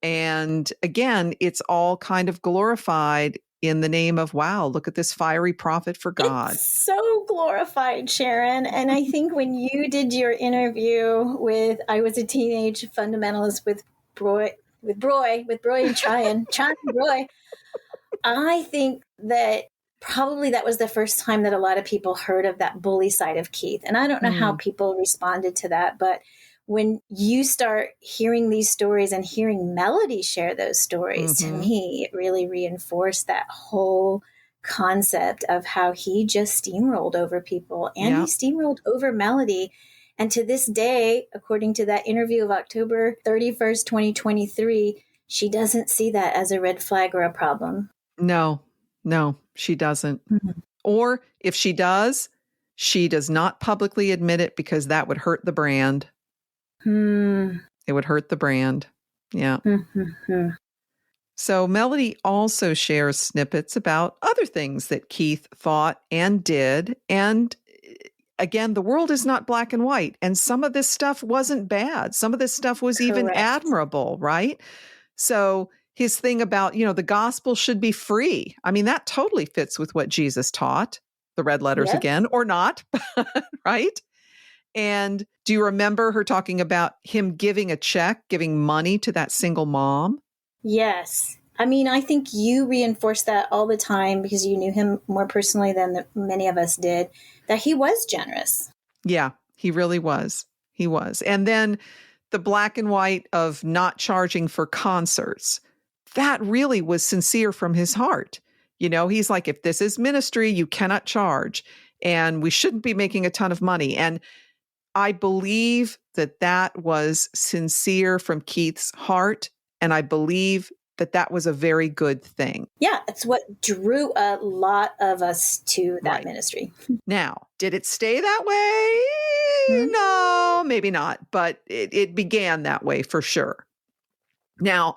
And again, it's all kind of glorified in the name of, wow, look at this fiery prophet for God. It's so glorified, Sharon. And I think when you did your interview with, I was a teenage fundamentalist with Broy and Tryon Broy, I think that probably that was the first time that a lot of people heard of that bully side of Keith. And I don't know how people responded to that, but when you start hearing these stories and hearing Melody share those stories, to me, it really reinforced that whole concept of how he just steamrolled over people and he steamrolled over Melody. And to this day, according to that interview of October 31st, 2023, she doesn't see that as a red flag or a problem. No, she doesn't. Or if she does not publicly admit it because that would hurt the brand. It would hurt the brand. Yeah. So Melody also shares snippets about other things that Keith thought and did. And again, the world is not black and white. And some of this stuff wasn't bad. Some of this stuff was even admirable, right? So his thing about, the gospel should be free. I mean, that totally fits with what Jesus taught. The red letters again, or not, right? And do you remember her talking about him giving money to that single mom? Yes. I mean, I think you reinforce that all the time because you knew him more personally than many of us did, that he was generous. Yeah, he really was. He was. And then the black and white of not charging for concerts, that really was sincere from his heart. He's like, if this is ministry, you cannot charge and we shouldn't be making a ton of money. And I believe that was sincere from Keith's heart. And I believe that was a very good thing. Yeah, it's what drew a lot of us to that ministry. Now, did it stay that way? No, maybe not. But it began that way for sure. Now,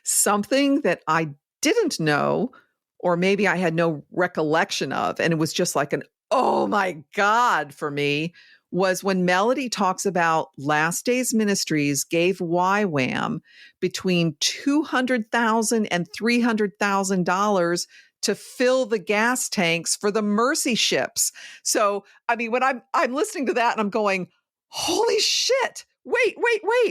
something that I didn't know or maybe I had no recollection of, and it was just like an, oh my God for me, was when Melody talks about Last Days Ministries gave YWAM between $200,000 and $300,000 to fill the gas tanks for the Mercy ships. So, I mean, when I'm listening to that and I'm going, holy shit, wait,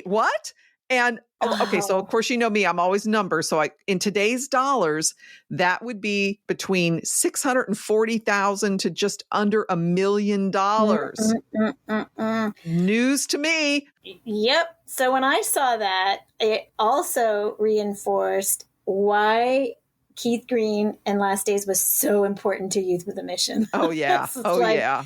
what? And okay, so of course, you know me, I'm always numbers. So in today's dollars, that would be between 640,000 to just under $1 million. News to me. Yep. So when I saw that, it also reinforced why Keith Green and Last Days was so important to Youth with a Mission. Oh, yeah. Yeah.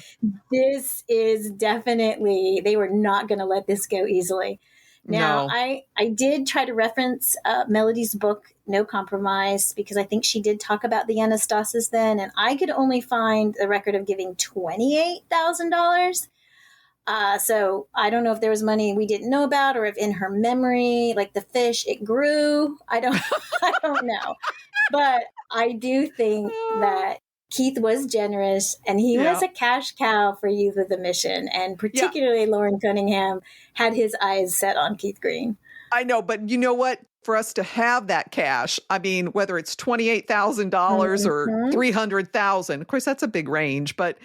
This is definitely, they were not going to let this go easily. Now, No. I did try to reference Melody's book, No Compromise, because I think she did talk about the Anastasis then, and I could only find the record of giving $28,000. So I don't know if there was money we didn't know about, or if in her memory, like the fish, it grew. I don't know. But I do think that Keith was generous, and he was a cash cow for Youth with a Mission. And particularly Lauren Cunningham had his eyes set on Keith Green. I know, but you know what? For us to have that cash, I mean, whether it's $28,000 or $300,000, of course, that's a big range, but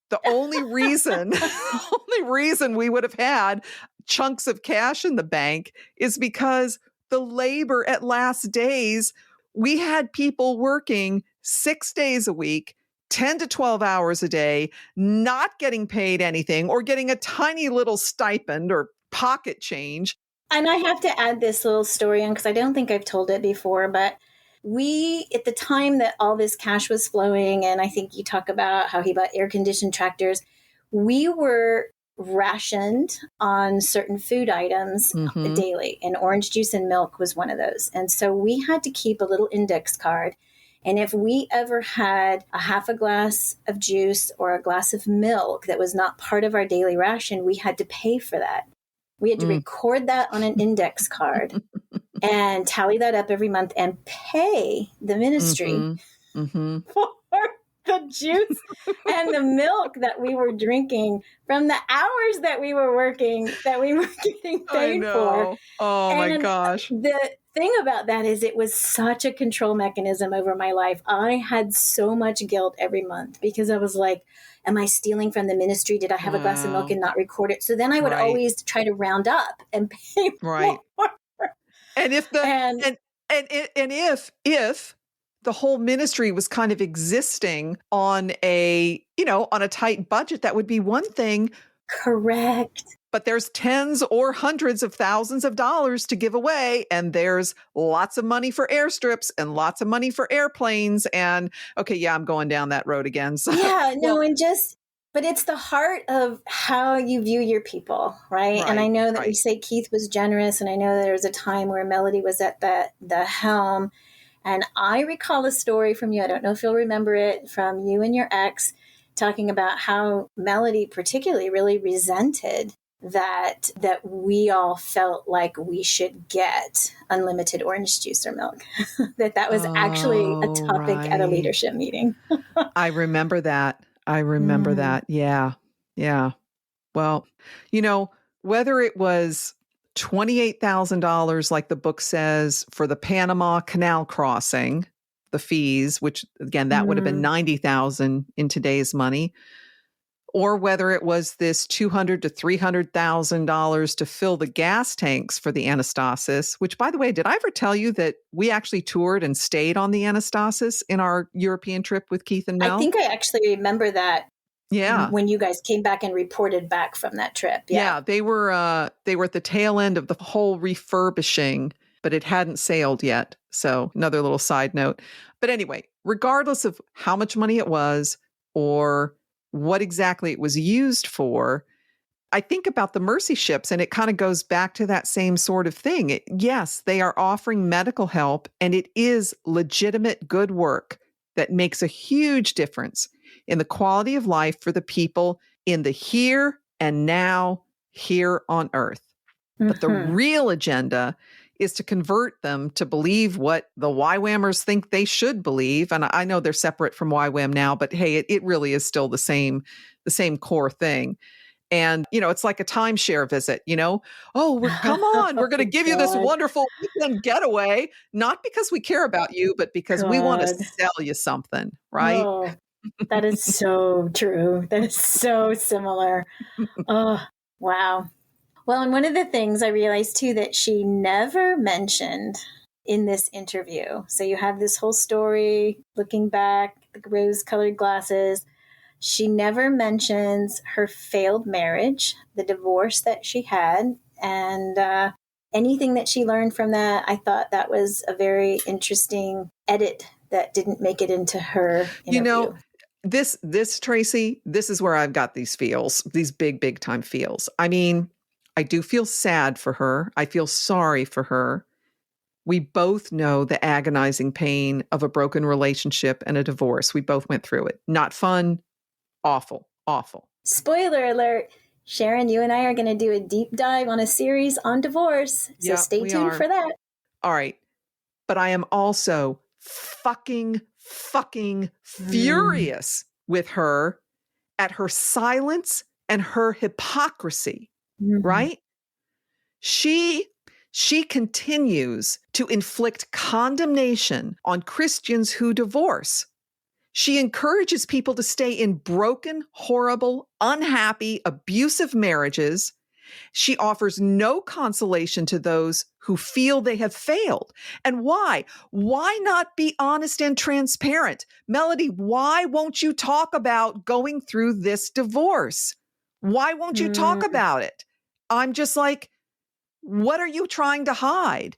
the only reason we would have had chunks of cash in the bank is because the labor at Last Days, we had people working 6 days a week, 10 to 12 hours a day, not getting paid anything or getting a tiny little stipend or pocket change. And I have to add this little story in because I don't think I've told it before, but we, at the time that all this cash was flowing, and I think you talk about how he bought air-conditioned tractors, we were rationed on certain food items daily, and orange juice and milk was one of those. And so we had to keep a little index card. And if we ever had a half a glass of juice or a glass of milk that was not part of our daily ration, we had to pay for that. We had to record that on an index card and tally that up every month and pay the ministry for the juice and the milk that we were drinking from the hours that we were working, that we were getting paid for. Oh my gosh. The thing about that is it was such a control mechanism over my life. I had so much guilt every month because I was like, am I stealing from the ministry? Did I have a glass of milk and not record it? So then I would always try to round up and pay more. And if if the whole ministry was kind of existing on a tight budget, that would be one thing. Correct. But there's tens or hundreds of thousands of dollars to give away, and there's lots of money for airstrips and lots of money for airplanes. And I'm going down that road again. So, but it's the heart of how you view your people, right? And I know that we say Keith was generous, and I know there was a time where Melody was at the helm. And I recall a story from you, I don't know if you'll remember it, from you and your ex, talking about how Melody particularly really resented that we all felt like we should get unlimited orange juice or milk. that was actually a topic at a leadership meeting. I remember that. Yeah. Well, whether it was $28,000, like the book says, for the Panama Canal crossing, the fees, which again, that would have been $90,000 in today's money, or whether it was this $200,000 to $300,000 to fill the gas tanks for the Anastasis, which, by the way, did I ever tell you that we actually toured and stayed on the Anastasis in our European trip with Keith and Mel? I think I actually remember that. Yeah. When you guys came back and reported back from that trip. Yeah, they were at the tail end of the whole refurbishing, but it hadn't sailed yet. So another little side note. But anyway, regardless of how much money it was or what exactly it was used for, I think about the Mercy ships, and it kind of goes back to that same sort of thing. Yes, they are offering medical help, and it is legitimate good work that makes a huge difference in the quality of life for the people in the here and now, here on earth. But the real agenda is to convert them to believe what the YWAMers think they should believe. And I know they're separate from YWAM now, but hey, it really is still the same core thing. And, it's like a timeshare visit, oh, come on, we're going to give you this God. wonderful weekend getaway, not because we care about you, but because we want to God. sell you something, right? Oh, that is so true. That is so similar. Oh, wow. Well, and one of the things I realized too that she never mentioned in this interview. So you have this whole story looking back, the rose-colored glasses. She never mentions her failed marriage, the divorce that she had, and anything that she learned from that. I thought that was a very interesting edit that didn't make it into her interview. This Tracey, this is where I've got these feels, these big time feels. I mean, I do feel sad for her. I feel sorry for her. We both know the agonizing pain of a broken relationship and a divorce. We both went through it. Not fun. Awful. Spoiler alert. Sharon, you and I are going to do a deep dive on a series on divorce. So stay tuned for that. All right. But I am also fucking furious with her at her silence and her hypocrisy, right? She continues to inflict condemnation on Christians who divorce. She encourages people to stay in broken, horrible, unhappy, abusive marriages. She offers no consolation to those who feel they have failed. And why? Why not be honest and transparent? Melody, why won't you talk about going through this divorce? Why won't you talk about it? I'm just like, what are you trying to hide?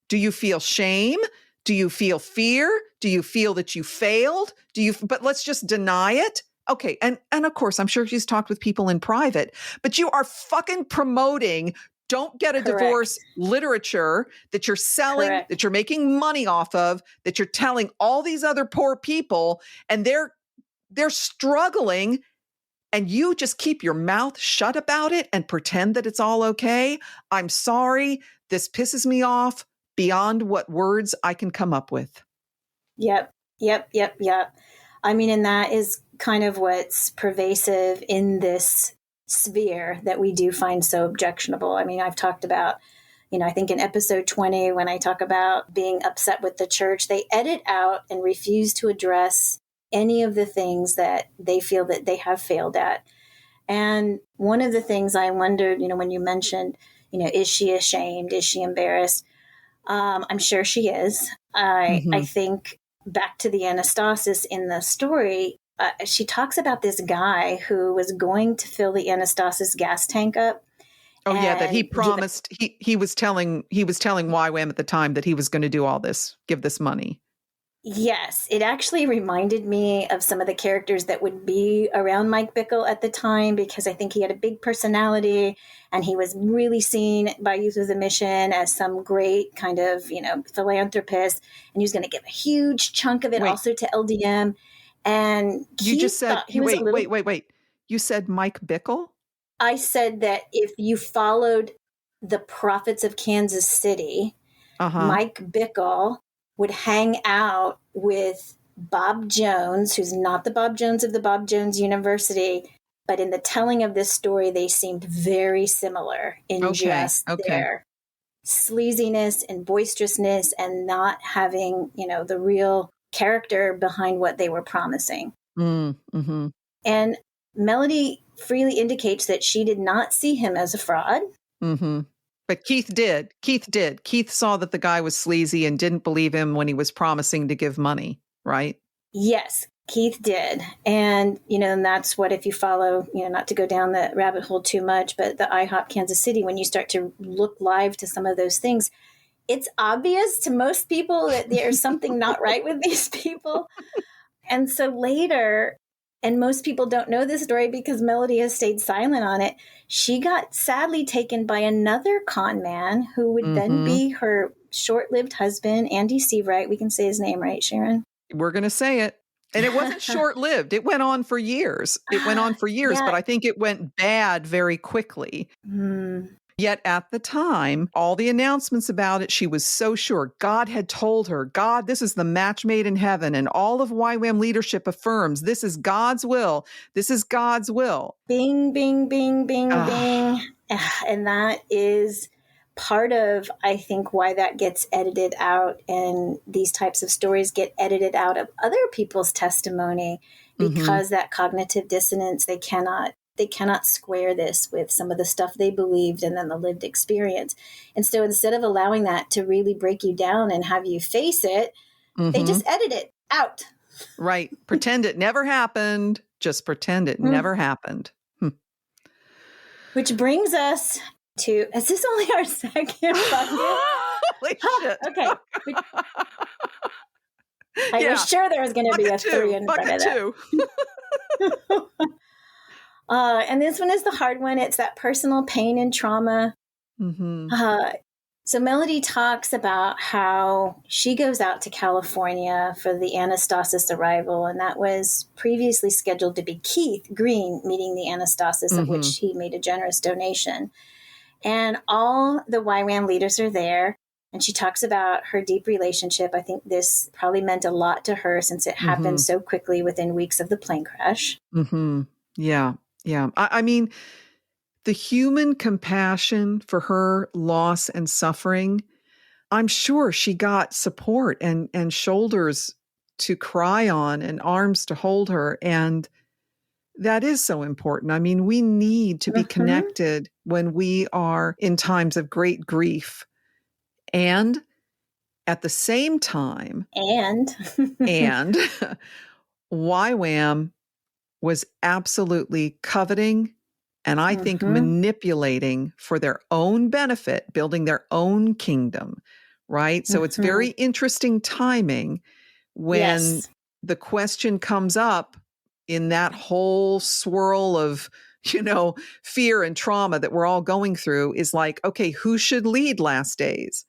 Do you feel shame? Do you feel fear? Do you feel that you failed? But let's just deny it? Okay, and of course, I'm sure she's talked with people in private, but you are fucking promoting don't get a divorce literature that you're selling, that you're making money off of, that you're telling all these other poor people, and they're struggling, and you just keep your mouth shut about it and pretend that it's all okay. I'm sorry. This pisses me off beyond what words I can come up with. Yep. I mean, and that is kind of what's pervasive in this sphere that we do find so objectionable. I mean, I've talked about, I think in episode 20, when I talk about being upset with the church, they edit out and refuse to address any of the things that they feel that they have failed at. And one of the things I wondered, when you mentioned, is she ashamed? Is she embarrassed? I'm sure she is. I think back to the anastasis in the story, she talks about this guy who was going to fill the anastasis gas tank up. Oh yeah, that he promised. He was telling YWAM at the time that he was going to do all this, give this money. Yes, it actually reminded me of some of the characters that would be around Mike Bickle at the time, because I think he had a big personality and he was really seen by Youth with a Mission as some great kind of, philanthropist, and he was going to give a huge chunk of it also to LDM. And you just said, wait. You said Mike Bickle? I said that if you followed the Prophets of Kansas City, Mike Bickle would hang out with Bob Jones, who's not the Bob Jones of the Bob Jones University, but in the telling of this story, they seemed very similar in their sleaziness and boisterousness and not having, the real character behind what they were promising. Mm-hmm. And Melody freely indicates that she did not see him as a fraud. Mm-hmm. But Keith did. Keith saw that the guy was sleazy and didn't believe him when he was promising to give money, right? Yes, Keith did. And, and that's what, if you follow, not to go down the rabbit hole too much, but the IHOP Kansas City, when you start to look live to some of those things, it's obvious to most people that there's something not right with these people. And so later, and most people don't know this story because Melody has stayed silent on it, she got sadly taken by another con man who would then be her short-lived husband, Andy Seawright. We can say his name, right, Sharon? We're going to say it. And it wasn't short-lived. It went on for years. But I think it went bad very quickly. Yet at the time, all the announcements about it, she was so sure. God had told her, God, this is the match made in heaven. And all of YWAM leadership affirms this is God's will. This is God's will. Bing, bing, bing, bing, bing. And that is part of, I think, why that gets edited out, and these types of stories get edited out of other people's testimony because that cognitive dissonance, they cannot square this with some of the stuff they believed and then the lived experience. And so instead of allowing that to really break you down and have you face it, they just edit it out. Right. Pretend it never happened. Just pretend it never happened. Which brings us to, is this only our second bucket? Holy shit. Okay. I was sure there was going to be a 3 in front of that. And this one is the hard one. It's that personal pain and trauma. So Melody talks about how she goes out to California for the Anastasis arrival, and that was previously scheduled to be Keith Green meeting the Anastasis, of which he made a generous donation. And all the YWAM leaders are there, and she talks about her deep relationship. I think this probably meant a lot to her since it happened so quickly within weeks of the plane crash. Yeah. I mean, the human compassion for her loss and suffering, I'm sure she got support and shoulders to cry on and arms to hold her. And that is so important. I mean, we need to be connected when we are in times of great grief. And at the same time, and YWAM was absolutely coveting and I think manipulating for their own benefit, building their own kingdom, right? So it's very interesting timing when the question comes up in that whole swirl of, fear and trauma that we're all going through is like, okay, who should lead last days?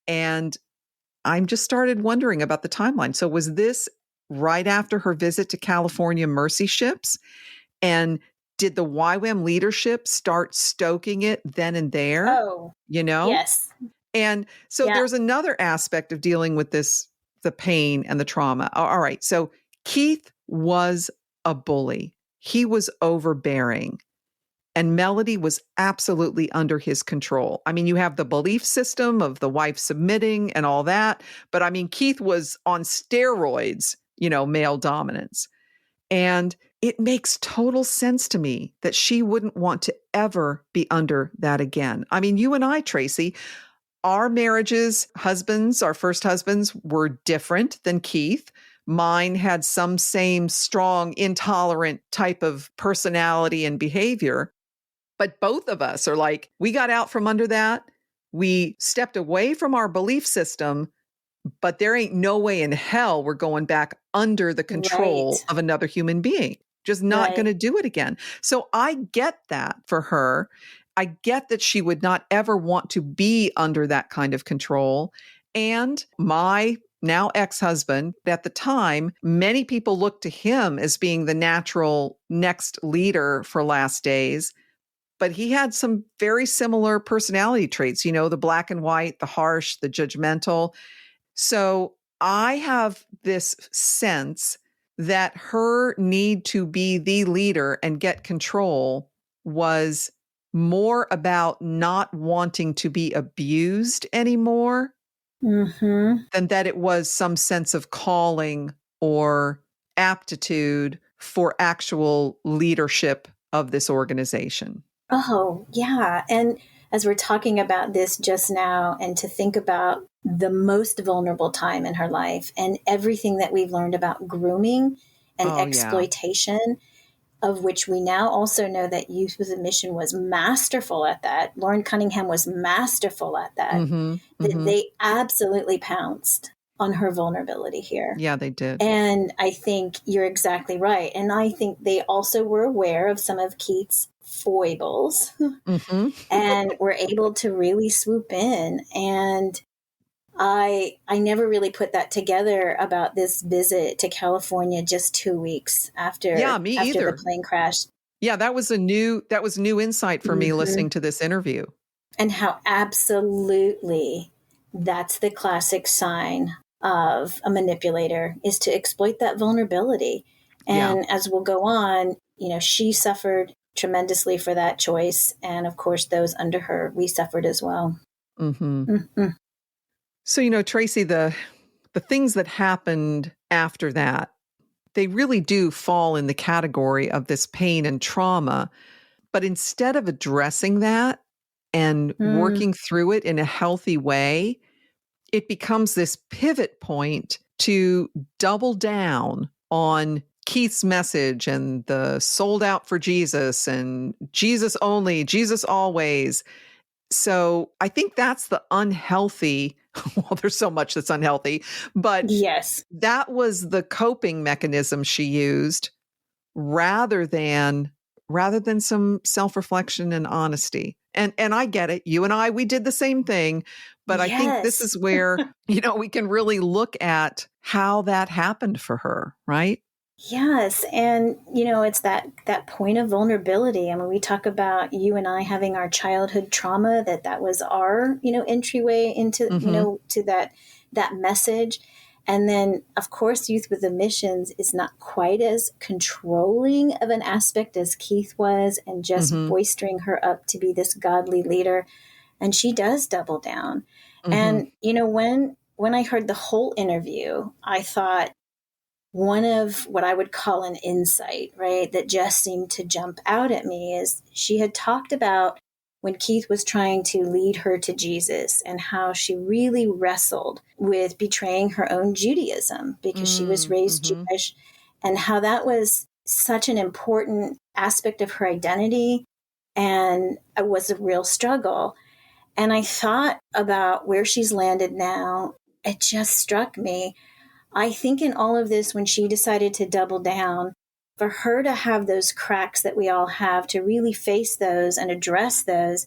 And I'm just started wondering about the timeline. So was this right after her visit to California Mercy Ships? And did the YWAM leadership start stoking it then and there? Oh, yes. And so there's another aspect of dealing with this, the pain and the trauma. All right. So Keith was a bully. He was overbearing. And Melody was absolutely under his control. I mean, you have the belief system of the wife submitting and all that. But I mean, Keith was on steroids, male dominance. And it makes total sense to me that she wouldn't want to ever be under that again. I mean, you and I, Tracey, our marriages, our first husbands were different than Keith. Mine had some same strong, intolerant type of personality and behavior. But both of us are like, we got out from under that. We stepped away from our belief system, but there ain't no way in hell we're going back under the control of another human being. Just not going to do it again. So I get that for her. I get that she would not ever want to be under that kind of control. And my now ex-husband, at the time, many people looked to him as being the natural next leader for Last Days. But he had some very similar personality traits, the black and white, the harsh, the judgmental. So I have this sense that her need to be the leader and get control was more about not wanting to be abused anymore than that it was some sense of calling or aptitude for actual leadership of this organization. Oh, yeah. And as we're talking about this just now, and to think about the most vulnerable time in her life and everything that we've learned about grooming and exploitation, of which we now also know that Youth with a Mission was masterful at that. Lauren Cunningham was masterful at that. They absolutely pounced on her vulnerability here. Yeah, they did. And I think you're exactly right. And I think they also were aware of some of Keith's foibles and were able to really swoop in. And I never really put that together about this visit to California just 2 weeks after the plane crash. Yeah, that was new insight for me listening to this interview. And how absolutely that's the classic sign of a manipulator, is to exploit that vulnerability. Yeah. And as we'll go on, she suffered tremendously for that choice. And of course, those under her, we suffered as well. Mm-hmm. Mm-hmm. So, Tracey, the things that happened after that, they really do fall in the category of this pain and trauma. But instead of addressing that and working through it in a healthy way, it becomes this pivot point to double down on Keith's message and the sold out for Jesus and Jesus only, Jesus always. So I think that's the unhealthy. Well, there's so much that's unhealthy, but Yes. that was the coping mechanism she used rather than some self-reflection and honesty. And I get it. You and I, we did the same thing, but I think this Yes. is where, we can really look at how that happened for her, right? Yes. And, it's that point of vulnerability. I mean, we talk about you and I having our childhood trauma, that was our, entryway into, to that message. And then, of course, Youth with Emissions is not quite as controlling of an aspect as Keith was, and just boistering her up to be this godly leader. And she does double down. And, when I heard the whole interview, I thought, one of what I would call an insight, right, that just seemed to jump out at me is she had talked about when Keith was trying to lead her to Jesus, and how she really wrestled with betraying her own Judaism because she was raised Jewish, and how that was such an important aspect of her identity, and it was a real struggle. And I thought about where she's landed now. It just struck me, I think in all of this, when she decided to double down, for her to have those cracks that we all have, to really face those and address those,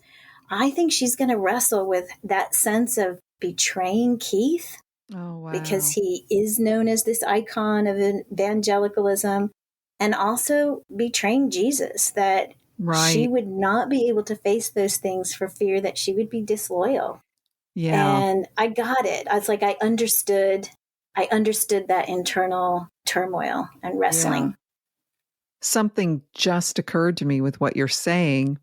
I think she's going to wrestle with that sense of betraying Keith. Oh, wow. Because he is known as this icon of evangelicalism, and also betraying Jesus, that she would not be able to face those things for fear that she would be disloyal. Yeah. And I got it. I was like, I understood that internal turmoil and wrestling. Yeah. Something just occurred to me with what you're saying.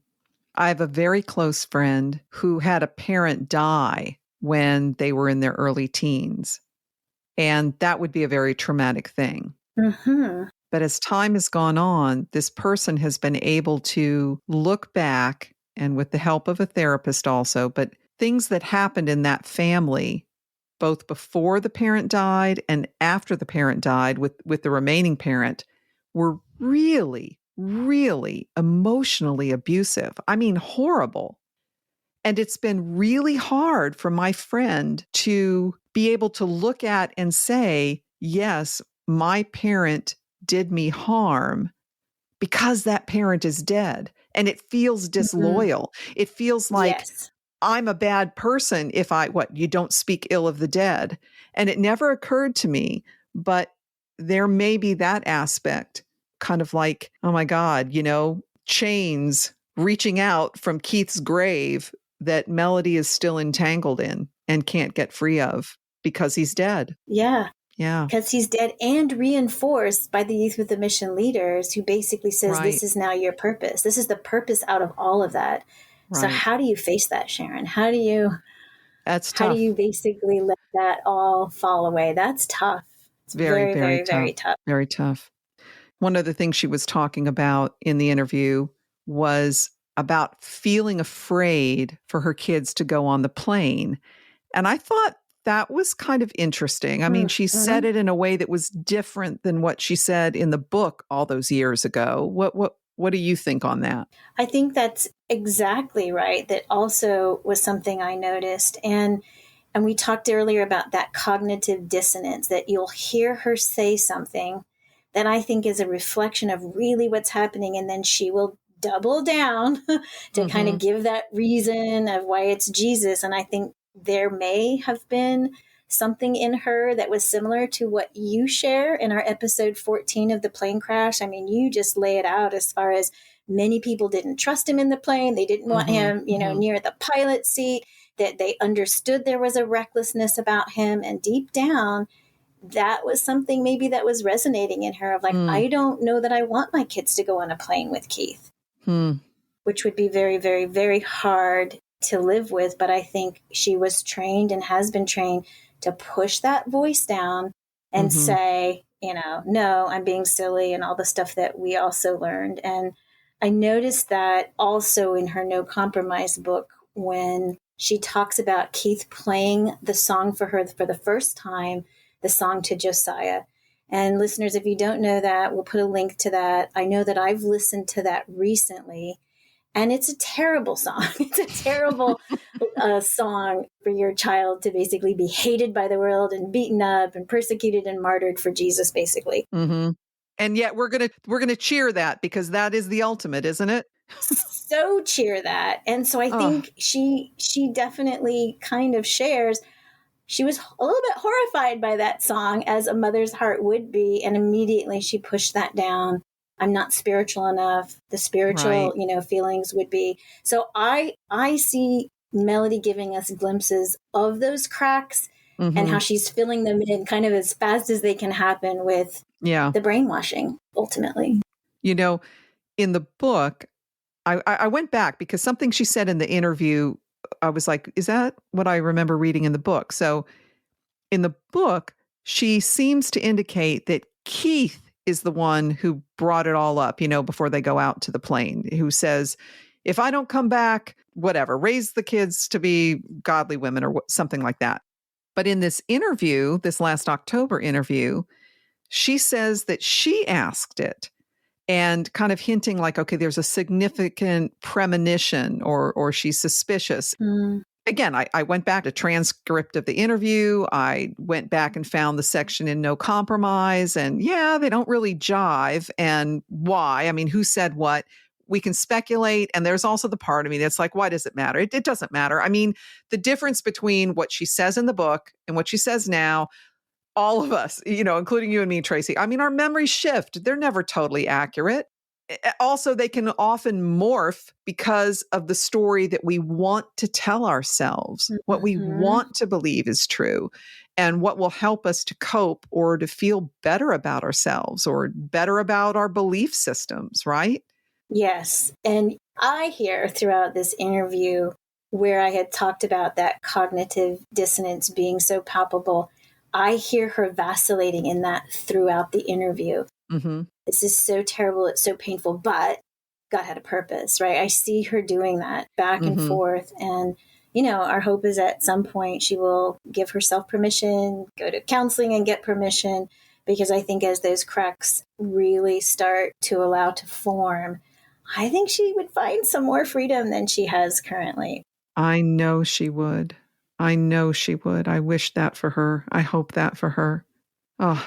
I have a very close friend who had a parent die when they were in their early teens. And that would be a very traumatic thing. But as time has gone on, this person has been able to look back, and with the help of a therapist also, but things that happened in that family, both before the parent died and after the parent died with the remaining parent, were really, really emotionally abusive. I mean, horrible. And it's been really hard for my friend to be able to look at and say, yes, my parent did me harm, because that parent is dead. And it feels disloyal. It feels like, Yes. I'm a bad person if you don't speak ill of the dead. And it never occurred to me, but there may be that aspect, kind of like, oh my God, chains reaching out from Keith's grave that Melody is still entangled in and can't get free of because he's dead. Yeah. Yeah. Because he's dead, and reinforced by the Youth with the Mission leaders, who basically says, this is now your purpose. This is the purpose out of all of that. Right. So how do you face that, Sharon? How do you basically let that all fall away? That's tough. It's very, very, tough. very tough. Very tough. One of the things she was talking about in the interview was about feeling afraid for her kids to go on the plane. And I thought that was kind of interesting. I mean, she said it in a way that was different than what she said in the book all those years ago. What do you think on that? I think that's exactly right. That also was something I noticed. And we talked earlier about that cognitive dissonance, that you'll hear her say something that I think is a reflection of really what's happening, and then she will double down to kind of give that reason of why it's Jesus. And I think there may have been something in her that was similar to what you share in our episode 14 of the plane crash. I mean, you just lay it out as far as many people didn't trust him in the plane. They didn't want him, near the pilot seat, that they understood there was a recklessness about him. And deep down, that was something maybe that was resonating in her of like, I don't know that I want my kids to go on a plane with Keith, which would be very, very, very hard to live with. But I think she was trained and has been trained to push that voice down and say, no, I'm being silly, and all the stuff that we also learned. And I noticed that also in her No Compromise book, when she talks about Keith playing the song for her for the first time, the song to Josiah. And listeners, if you don't know that, we'll put a link to that. I know that I've listened to that recently, and it's a terrible song. It's a terrible song for your child to basically be hated by the world and beaten up and persecuted and martyred for Jesus, basically. And yet we're gonna cheer that, because that is the ultimate, isn't it? So cheer that. And so I think she definitely kind of shares. She was a little bit horrified by that song, as a mother's heart would be, and immediately she pushed that down. I'm not spiritual enough. The spiritual, feelings would be. So I see Melody giving us glimpses of those cracks and how she's filling them in kind of as fast as they can happen with the brainwashing, ultimately. In the book, I went back because something she said in the interview, I was like, is that what I remember reading in the book? So in the book, she seems to indicate that Keith is the one who brought it all up, before they go out to the plane, who says, if I don't come back, whatever, raise the kids to be godly women or something like that. But in this interview, this last October interview, she says that she asked it, and kind of hinting like, okay, there's a significant premonition, or she's suspicious. Again, I went back to transcript of the interview. I went back and found the section in No Compromise, and they don't really jive. And why? I mean, who said what? We can speculate. And there's also the part of me that's like, why does it matter? It doesn't matter. I mean, the difference between what she says in the book and what she says now, all of us, including you and me, Tracey, I mean, our memories shift. They're never totally accurate. Also, they can often morph because of the story that we want to tell ourselves, what we want to believe is true, and what will help us to cope or to feel better about ourselves or better about our belief systems, right? Yes. And I hear throughout this interview, where I had talked about that cognitive dissonance being so palpable, I hear her vacillating in that throughout the interview. This is so terrible. It's so painful, but God had a purpose, right? I see her doing that back and forth. And, our hope is at some point she will give herself permission, go to counseling and get permission, because I think as those cracks really start to allow to form, I think she would find some more freedom than she has currently. I know she would. I wish that for her. I hope that for her. Oh,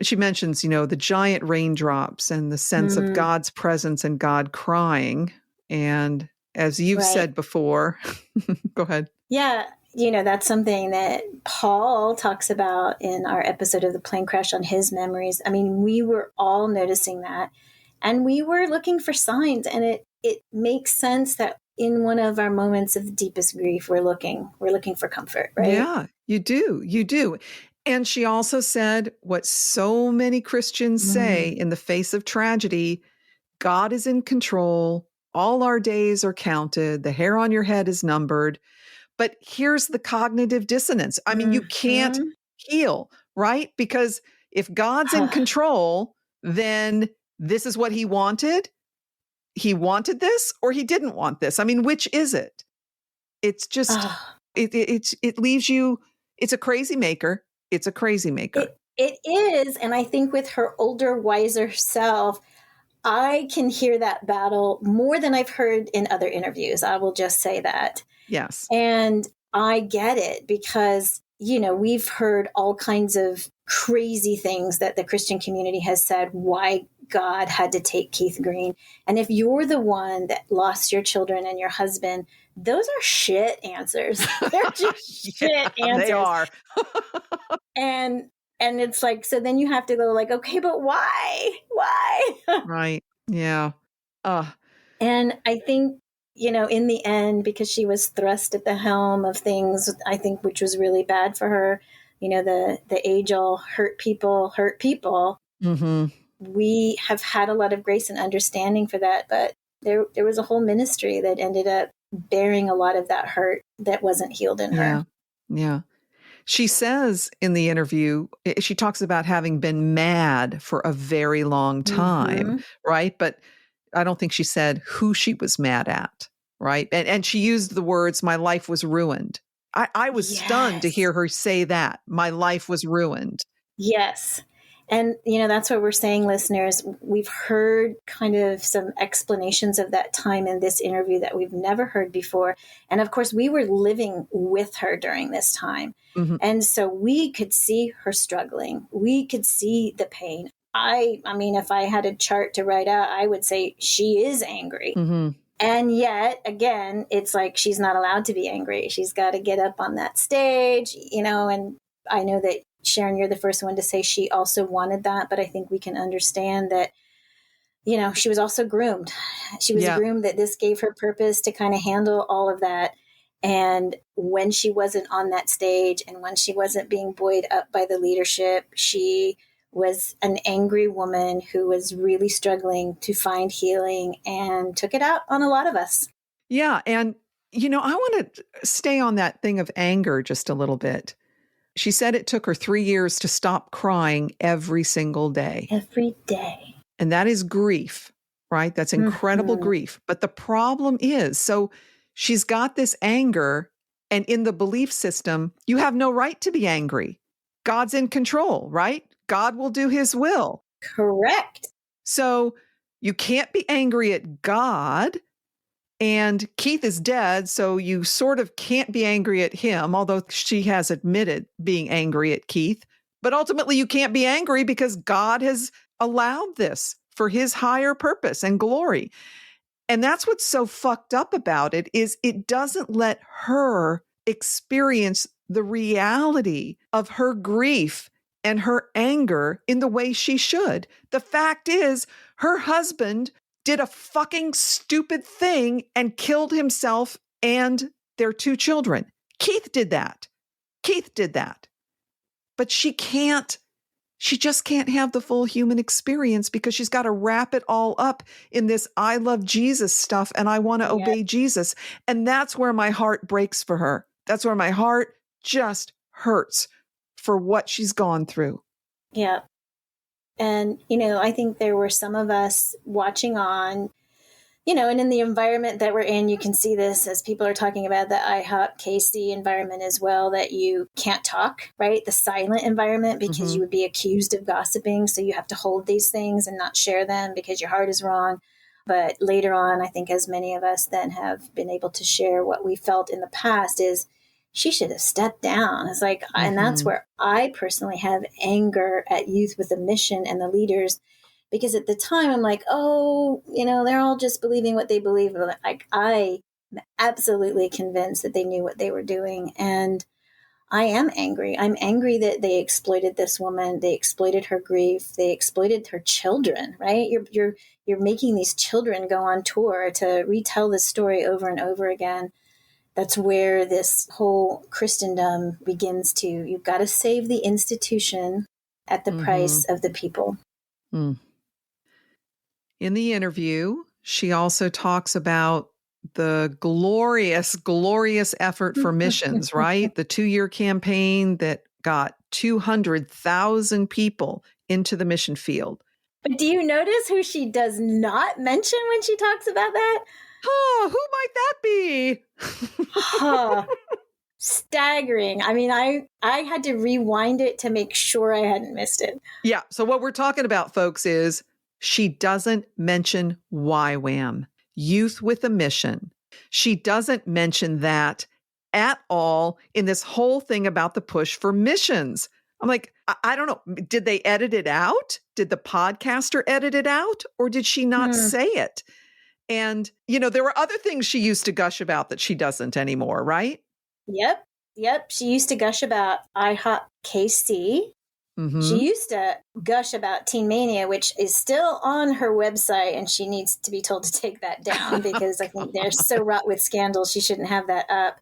she mentions, the giant raindrops and the sense of God's presence and God crying. And as you've said before, go ahead. Yeah. That's something that Paul talks about in our episode of the plane crash on his memories. I mean, we were all noticing that, and we were looking for signs, and it makes sense that in one of our moments of deepest grief, we're looking for comfort, right? Yeah, you do. And she also said what so many Christians say in the face of tragedy: God is in control. All our days are counted. The hair on your head is numbered. But here's the cognitive dissonance. I mean, you can't heal, right? Because if God's in control, then this is what he wanted. He wanted this, or he didn't want this. I mean, which is it? It's just, it leaves you, it's a crazy maker. It's a crazy maker. It is. And I think with her older, wiser self, I can hear that battle more than I've heard in other interviews. I will just say that. Yes. And I get it, because, we've heard all kinds of crazy things that the Christian community has said why God had to take Keith Green. And if you're the one that lost your children and your husband, those are shit answers. They're just shit answers. They are. And it's like, so then you have to go like, okay, but why? Right. Yeah. And I think, in the end, because she was thrust at the helm of things, I think, which was really bad for her, the age all hurt people. Mm-hmm. We have had a lot of grace and understanding for that, but there was a whole ministry that ended up bearing a lot of that hurt that wasn't healed in her. Yeah. She says in the interview, she talks about having been mad for a very long time, right? But I don't think she said who she was mad at, right? And she used the words, my life was ruined. I was stunned to hear her say that. My life was ruined. Yes. And, that's what we're saying, listeners. We've heard kind of some explanations of that time in this interview that we've never heard before. And of course, we were living with her during this time. Mm-hmm. And so we could see her struggling. We could see the pain. I mean, if I had a chart to write out, I would say she is angry. Mm-hmm. And yet, again, it's like she's not allowed to be angry. She's got to get up on that stage, and I know that, Sharon, you're the first one to say she also wanted that, but I think we can understand that, she was also groomed. She was groomed that this gave her purpose to kind of handle all of that. And when she wasn't on that stage and when she wasn't being buoyed up by the leadership, she was an angry woman who was really struggling to find healing and took it out on a lot of us. Yeah. And, I want to stay on that thing of anger just a little bit. She said it took her 3 years to stop crying every single day. Every day. And that is grief, right? That's incredible grief. But the problem is, so she's got this anger, and in the belief system, you have no right to be angry. God's in control, right? God will do his will. Correct. So you can't be angry at God. And Keith is dead, so you sort of can't be angry at him, although she has admitted being angry at Keith. But ultimately, you can't be angry because God has allowed this for his higher purpose and glory. And that's what's so fucked up about it, is it doesn't let her experience the reality of her grief and her anger in the way she should. The fact is, her husband did a fucking stupid thing and killed himself and their 2 children. Keith did that. But she just can't have the full human experience because she's got to wrap it all up in this I love Jesus stuff and I want to obey Jesus. And that's where my heart breaks for her. That's where my heart just hurts for what she's gone through. Yeah. And, I think there were some of us watching on, and in the environment that we're in, you can see this as people are talking about the IHOP KC environment as well, that you can't talk, right? The silent environment, because you would be accused of gossiping. So you have to hold these things and not share them because your heart is wrong. But later on, I think as many of us then have been able to share what we felt in the past is, she should have stepped down. It's like, and that's where I personally have anger at Youth with a Mission and the leaders, because at the time I'm like, oh, they're all just believing what they believe. But like, I am absolutely convinced that they knew what they were doing. And I am angry. I'm angry that they exploited this woman. They exploited her grief. They exploited her children, right? You're making these children go on tour to retell this story over and over again. That's where this whole Christendom begins to, you've got to save the institution at the price of the people. In the interview, she also talks about the glorious, glorious effort for missions, right? The 2-year campaign that got 200,000 people into the mission field. But do you notice who she does not mention when she talks about that? Oh, who might that be? Staggering. I mean, I had to rewind it to make sure I hadn't missed it. Yeah. So what we're talking about, folks, is she doesn't mention YWAM, Youth with a Mission. She doesn't mention that at all in this whole thing about the push for missions. I'm like, I don't know. Did they edit it out? Did the podcaster edit it out? Or did she not say it? And, there were other things she used to gush about that she doesn't anymore, right? Yep. She used to gush about IHOP KC. She used to gush about Teen Mania, which is still on her website, and she needs to be told to take that down because I think they're so wrought with scandals, she shouldn't have that up.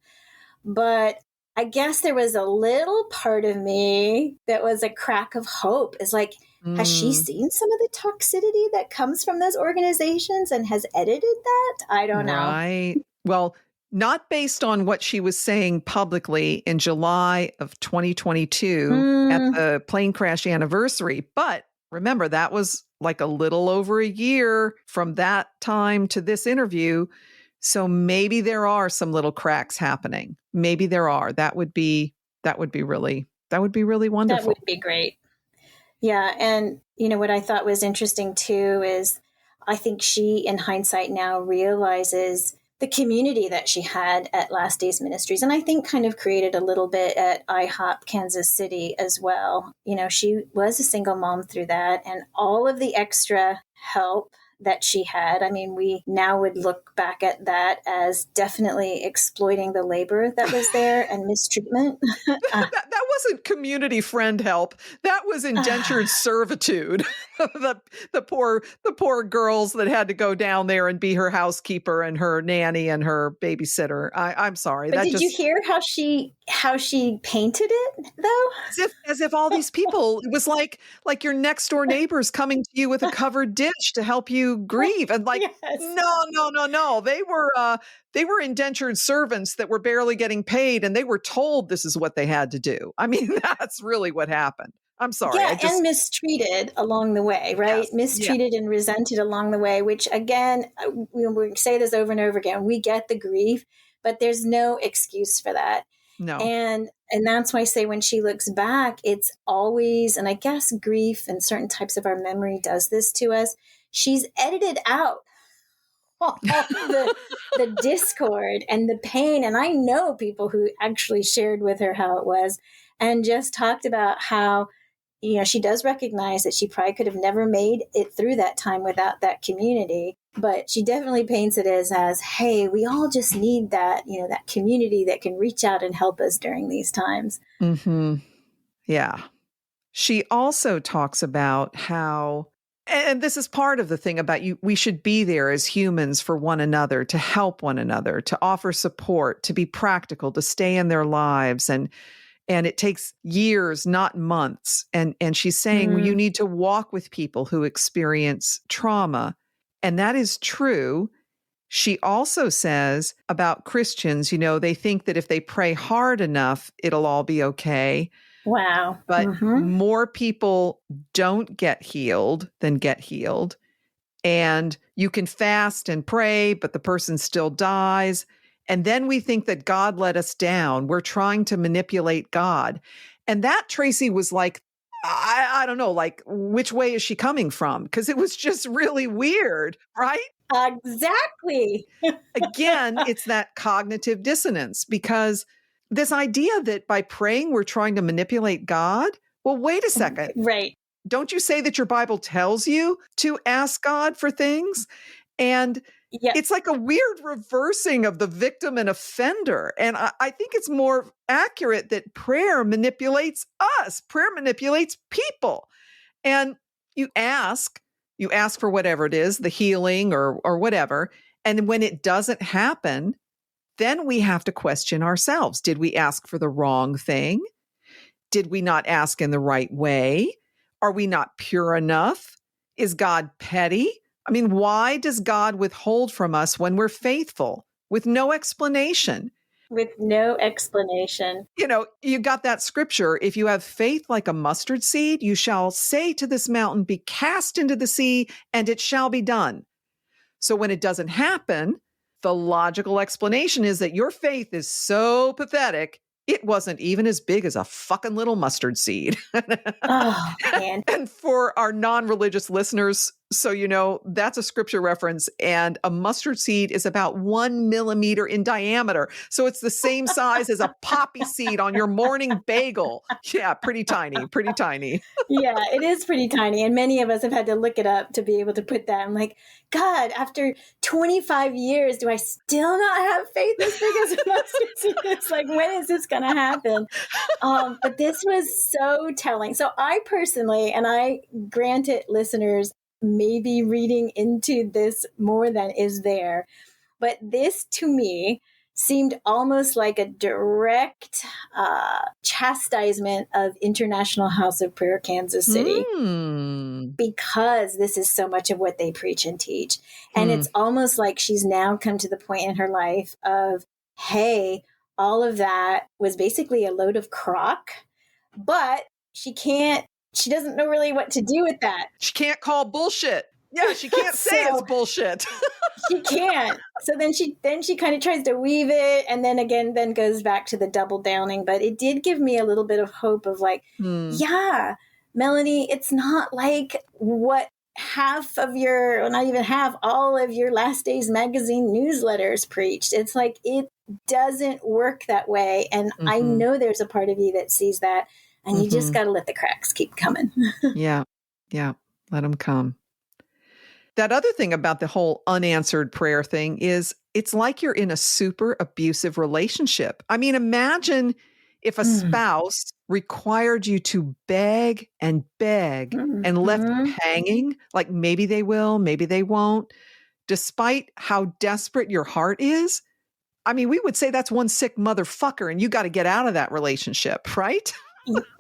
But I guess there was a little part of me that was a crack of hope. It's like, has she seen some of the toxicity that comes from those organizations and has edited that? I don't know. Right. Well, not based on what she was saying publicly in July of 2022 at the plane crash anniversary. But remember, that was like a little over a year from that time to this interview. So maybe there are some little cracks happening. Maybe there are. That would be really wonderful. That would be great. Yeah. And, what I thought was interesting too is I think she, in hindsight now, realizes the community that she had at Last Days Ministries. And I think kind of created a little bit at IHOP Kansas City as well. She was a single mom through that, and all of the extra help that she had. I mean, we now would look back at that as definitely exploiting the labor that was there and mistreatment. That wasn't community friend help. That was indentured servitude. the poor girls that had to go down there and be her housekeeper and her nanny and her babysitter. I'm sorry. But did you hear how she painted it though? As if all these people, it was like your next door neighbors coming to you with a covered dish to help you grieve. And like, yes. No. They were indentured servants that were barely getting paid, and they were told this is what they had to do. I mean, that's really what happened. I'm sorry. Yeah, and mistreated along the way, right? Yes, mistreated and resented along the way, which again, we say this over and over again, we get the grief, but there's no excuse for that. No. And that's why I say when she looks back, it's always, and I guess grief and certain types of our memory does this to us, she's edited out all the discord and the pain. And I know people who actually shared with her how it was and just talked about how, she does recognize that she probably could have never made it through that time without that community. But she definitely paints it as, hey, we all just need that, that community that can reach out and help us during these times. Mm-hmm. Yeah. She also talks about how, and this is part of the thing about we should be there as humans for one another, to help one another, to offer support, to be practical, to stay in their lives. And it takes years, not months. And she's saying you need to walk with people who experience trauma. And that is true. She also says about Christians, they think that if they pray hard enough, it'll all be okay. Wow. But more people don't get healed than get healed. And you can fast and pray, but the person still dies. And then we think that God let us down. We're trying to manipulate God. And that, Tracey, was like, I don't know, like, which way is she coming from? Because it was just really weird, right? Exactly. Again, it's that cognitive dissonance, because this idea that by praying, we're trying to manipulate God. Well, wait a second. Right. Don't you say that your Bible tells you to ask God for things? And it's like a weird reversing of the victim and offender. And I think it's more accurate that prayer manipulates us. Prayer manipulates people. And you ask for whatever it is, the healing or whatever. And when it doesn't happen, then we have to question ourselves. Did we ask for the wrong thing? Did we not ask in the right way? Are we not pure enough? Is God petty? I mean, why does God withhold from us when we're faithful with no explanation? With no explanation. You got that scripture. If you have faith like a mustard seed, you shall say to this mountain, be cast into the sea, and it shall be done. So when it doesn't happen, the logical explanation is that your faith is so pathetic, it wasn't even as big as a fucking little mustard seed. Oh, man. And for our non-religious listeners, So, you know, that's a scripture reference. And a mustard seed is about 1 millimeter in diameter. So it's the same size as a poppy seed on your morning bagel. Yeah, pretty tiny, pretty tiny. Yeah, it is pretty tiny. And many of us have had to look it up to be able to put that. I'm like, God, after 25 years, do I still not have faith as big as a mustard seed? It's like, when is this going to happen? But this was so telling. So I personally, and I grant it, listeners, maybe reading into this more than is there, but this to me seemed almost like a direct chastisement of International House of Prayer Kansas City, because this is so much of what they preach and teach. And it's almost like she's now come to the point in her life of, hey, all of that was basically a load of crock, but she doesn't know really what to do with that. She can't call bullshit. Yeah, she can't say it's bullshit. She can't. So then she kind of tries to weave it, and then goes back to the double downing. But it did give me a little bit of hope of like, yeah, Melanie, it's not like what half of your, or not even half, all of your Last Days magazine newsletters preached. It's like, it doesn't work that way. And I know there's a part of you that sees that, and you just got to let the cracks keep coming. Yeah. Let them come. That other thing about the whole unanswered prayer thing is it's like you're in a super abusive relationship. I mean, imagine if a spouse required you to beg and beg and left you hanging, like maybe they will, maybe they won't, despite how desperate your heart is. I mean, we would say that's one sick motherfucker and you got to get out of that relationship, right?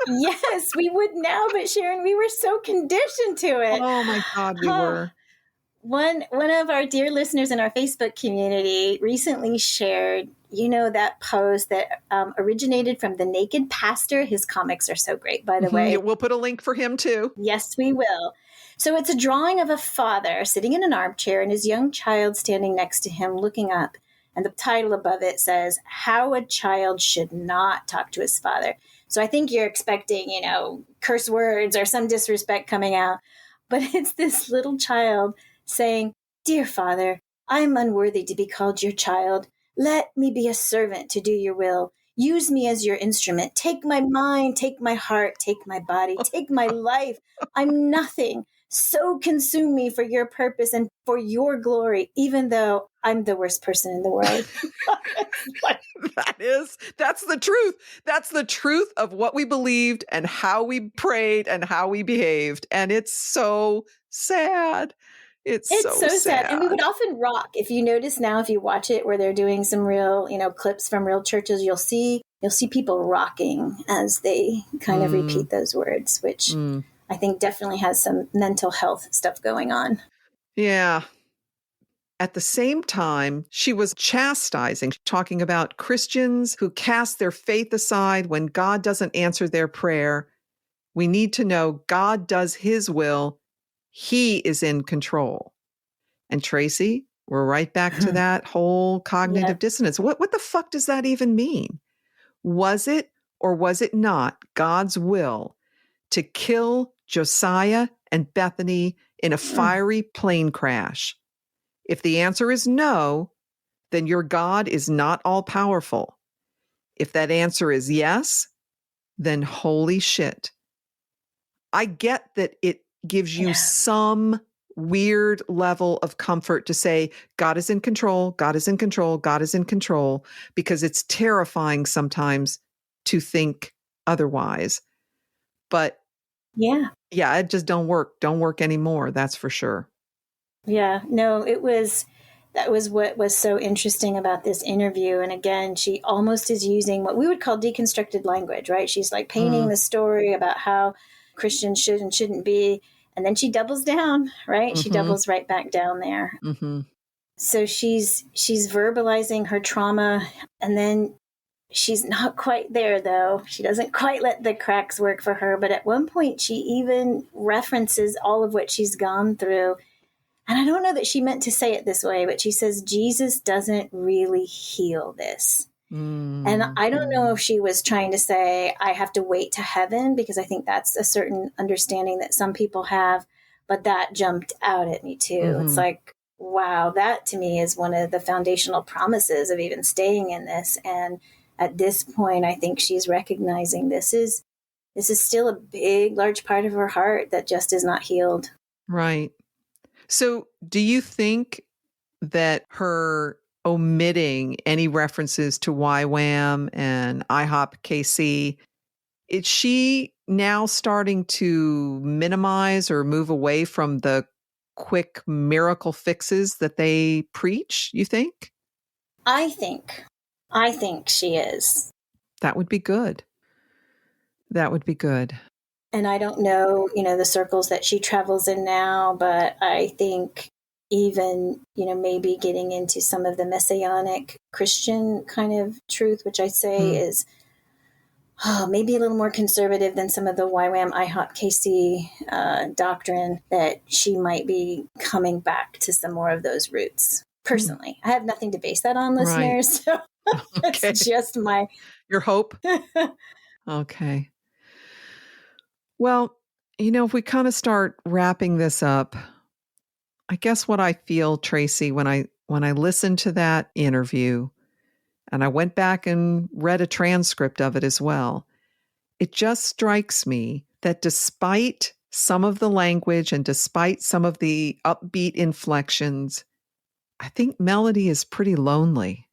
Yes, we would now, but Sharon, we were so conditioned to it. Oh my God, we were. One of our dear listeners in our Facebook community recently shared, that post that originated from The Naked Pastor. His comics are so great, by the way. We'll put a link for him too. Yes, we will. So it's a drawing of a father sitting in an armchair and his young child standing next to him looking up. And the title above it says, How a Child Should Not Talk to His Father. So I think you're expecting, curse words or some disrespect coming out. But it's this little child saying, Dear Father, I am unworthy to be called your child. Let me be a servant to do your will. Use me as your instrument. Take my mind, take my heart, take my body, take my life. I'm nothing. So consume me for your purpose and for your glory, even though I'm the worst person in the world. That's the truth. That's the truth of what we believed and how we prayed and how we behaved. And it's so sad. It's so sad. And we would often rock. If you notice now, if you watch it where they're doing some real, clips from real churches, you'll see people rocking as they kind of repeat those words, which I think definitely has some mental health stuff going on. Yeah. At the same time, she was chastising, talking about Christians who cast their faith aside when God doesn't answer their prayer. We need to know God does his will. He is in control. And Tracey, we're right back to that whole cognitive dissonance. What the fuck does that even mean? Was it or was it not God's will to kill Josiah and Bethany in a fiery plane crash? If the answer is no, then your God is not all powerful. If that answer is yes, then holy shit. I get that it gives you some weird level of comfort to say, God is in control, God is in control, God is in control, because it's terrifying sometimes to think otherwise. But it just don't work anymore. That's for sure. Yeah, no, that was what was so interesting about this interview. And again, she almost is using what we would call deconstructed language, right? She's like painting the story about how Christians should and shouldn't be. And then she doubles down, right? She doubles right back down there. So she's verbalizing her trauma, and then she's not quite there, though. She doesn't quite let the cracks work for her. But at one point, she even references all of what she's gone through. And I don't know that she meant to say it this way, but she says, Jesus doesn't really heal this. And I don't know if she was trying to say, I have to wait to heaven, because I think that's a certain understanding that some people have. but that jumped out at me too. Mm-hmm. It's like, wow, that to me is one of the foundational promises of even staying in this. And at this point, I think she's recognizing this is still a big, large part of her heart that just is not healed. Right. So do you think that her omitting any references to YWAM and IHOP KC, is she now starting to minimize or move away from the quick miracle fixes that they preach, you think? I think she is. That would be good. That would be good. And I don't know, the circles that she travels in now, but I think even, maybe getting into some of the messianic Christian kind of truth, which I say is maybe a little more conservative than some of the YWAM IHOP KC doctrine, that she might be coming back to some more of those roots. Personally, I have nothing to base that on, listeners. Right. So it's just your hope. Okay. Well, if we kind of start wrapping this up, I guess what I feel, Tracey, when I listened to that interview, and I went back and read a transcript of it as well, it just strikes me that despite some of the language and despite some of the upbeat inflections, I think Melody is pretty lonely.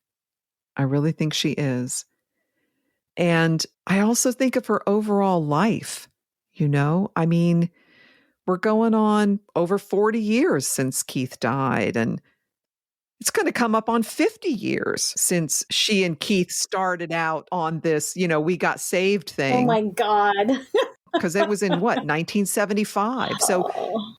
I really think she is. And I also think of her overall life. I mean, we're going on over 40 years since Keith died, and it's going to come up on 50 years since she and Keith started out on this, we got saved thing. Oh my God. Because it was in what, 1975. So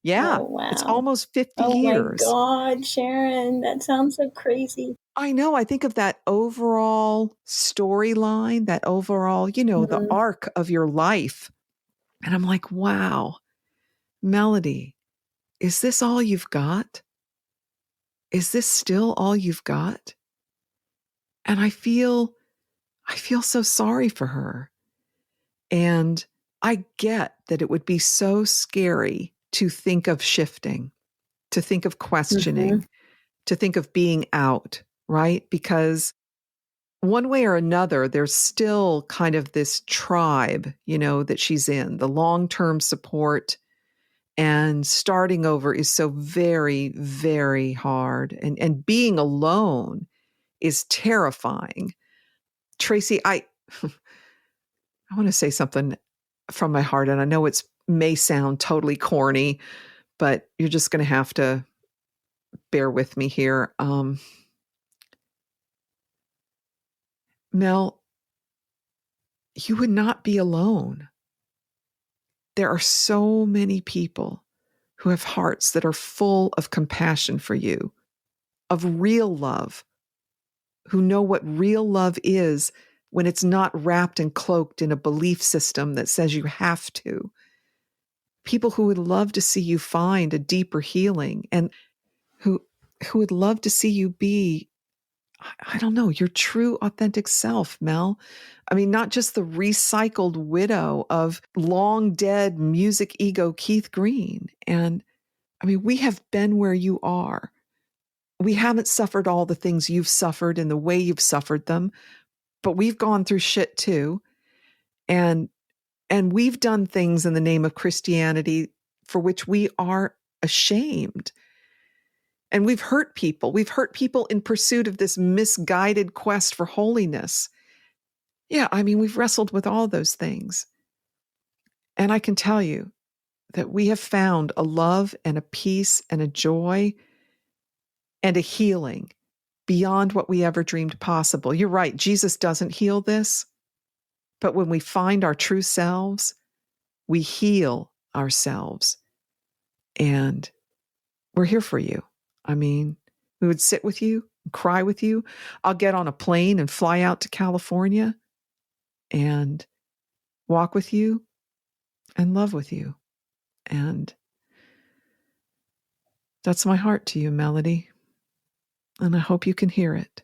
yeah, wow. It's almost 50 Oh years. my God, Sharon, that sounds so crazy. I know. I think of that overall storyline, that overall, the arc of your life. And I'm like, wow, Melody, is this all you've got? Is this still all you've got? And I feel so sorry for her. And I get that it would be so scary to think of shifting, to think of questioning, to think of being out, right? Because one way or another, there's still kind of this tribe, that she's in, the long-term support, and starting over is so very, very hard. And being alone is terrifying. Tracey, I want to say something from my heart, and I know it may sound totally corny, but you're just going to have to bear with me here. Mel, you would not be alone. There are so many people who have hearts that are full of compassion for you, of real love, who know what real love is when it's not wrapped and cloaked in a belief system that says you have to. People who would love to see you find a deeper healing, and who would love to see you be, I don't know, your true authentic self, Mel. I mean, not just the recycled widow of long dead music ego Keith Green. And I mean, we have been where you are. We haven't suffered all the things you've suffered in the way you've suffered them, but we've gone through shit too. And we've done things in the name of Christianity for which we are ashamed. And we've hurt people. We've hurt people in pursuit of this misguided quest for holiness. Yeah, I mean, we've wrestled with all those things. And I can tell you that we have found a love and a peace and a joy and a healing beyond what we ever dreamed possible. You're right, Jesus doesn't heal this. But when we find our true selves, we heal ourselves. And we're here for you. I mean, we would sit with you, and cry with you. I'll get on a plane and fly out to California and walk with you and love with you. And that's my heart to you, Melody. And I hope you can hear it.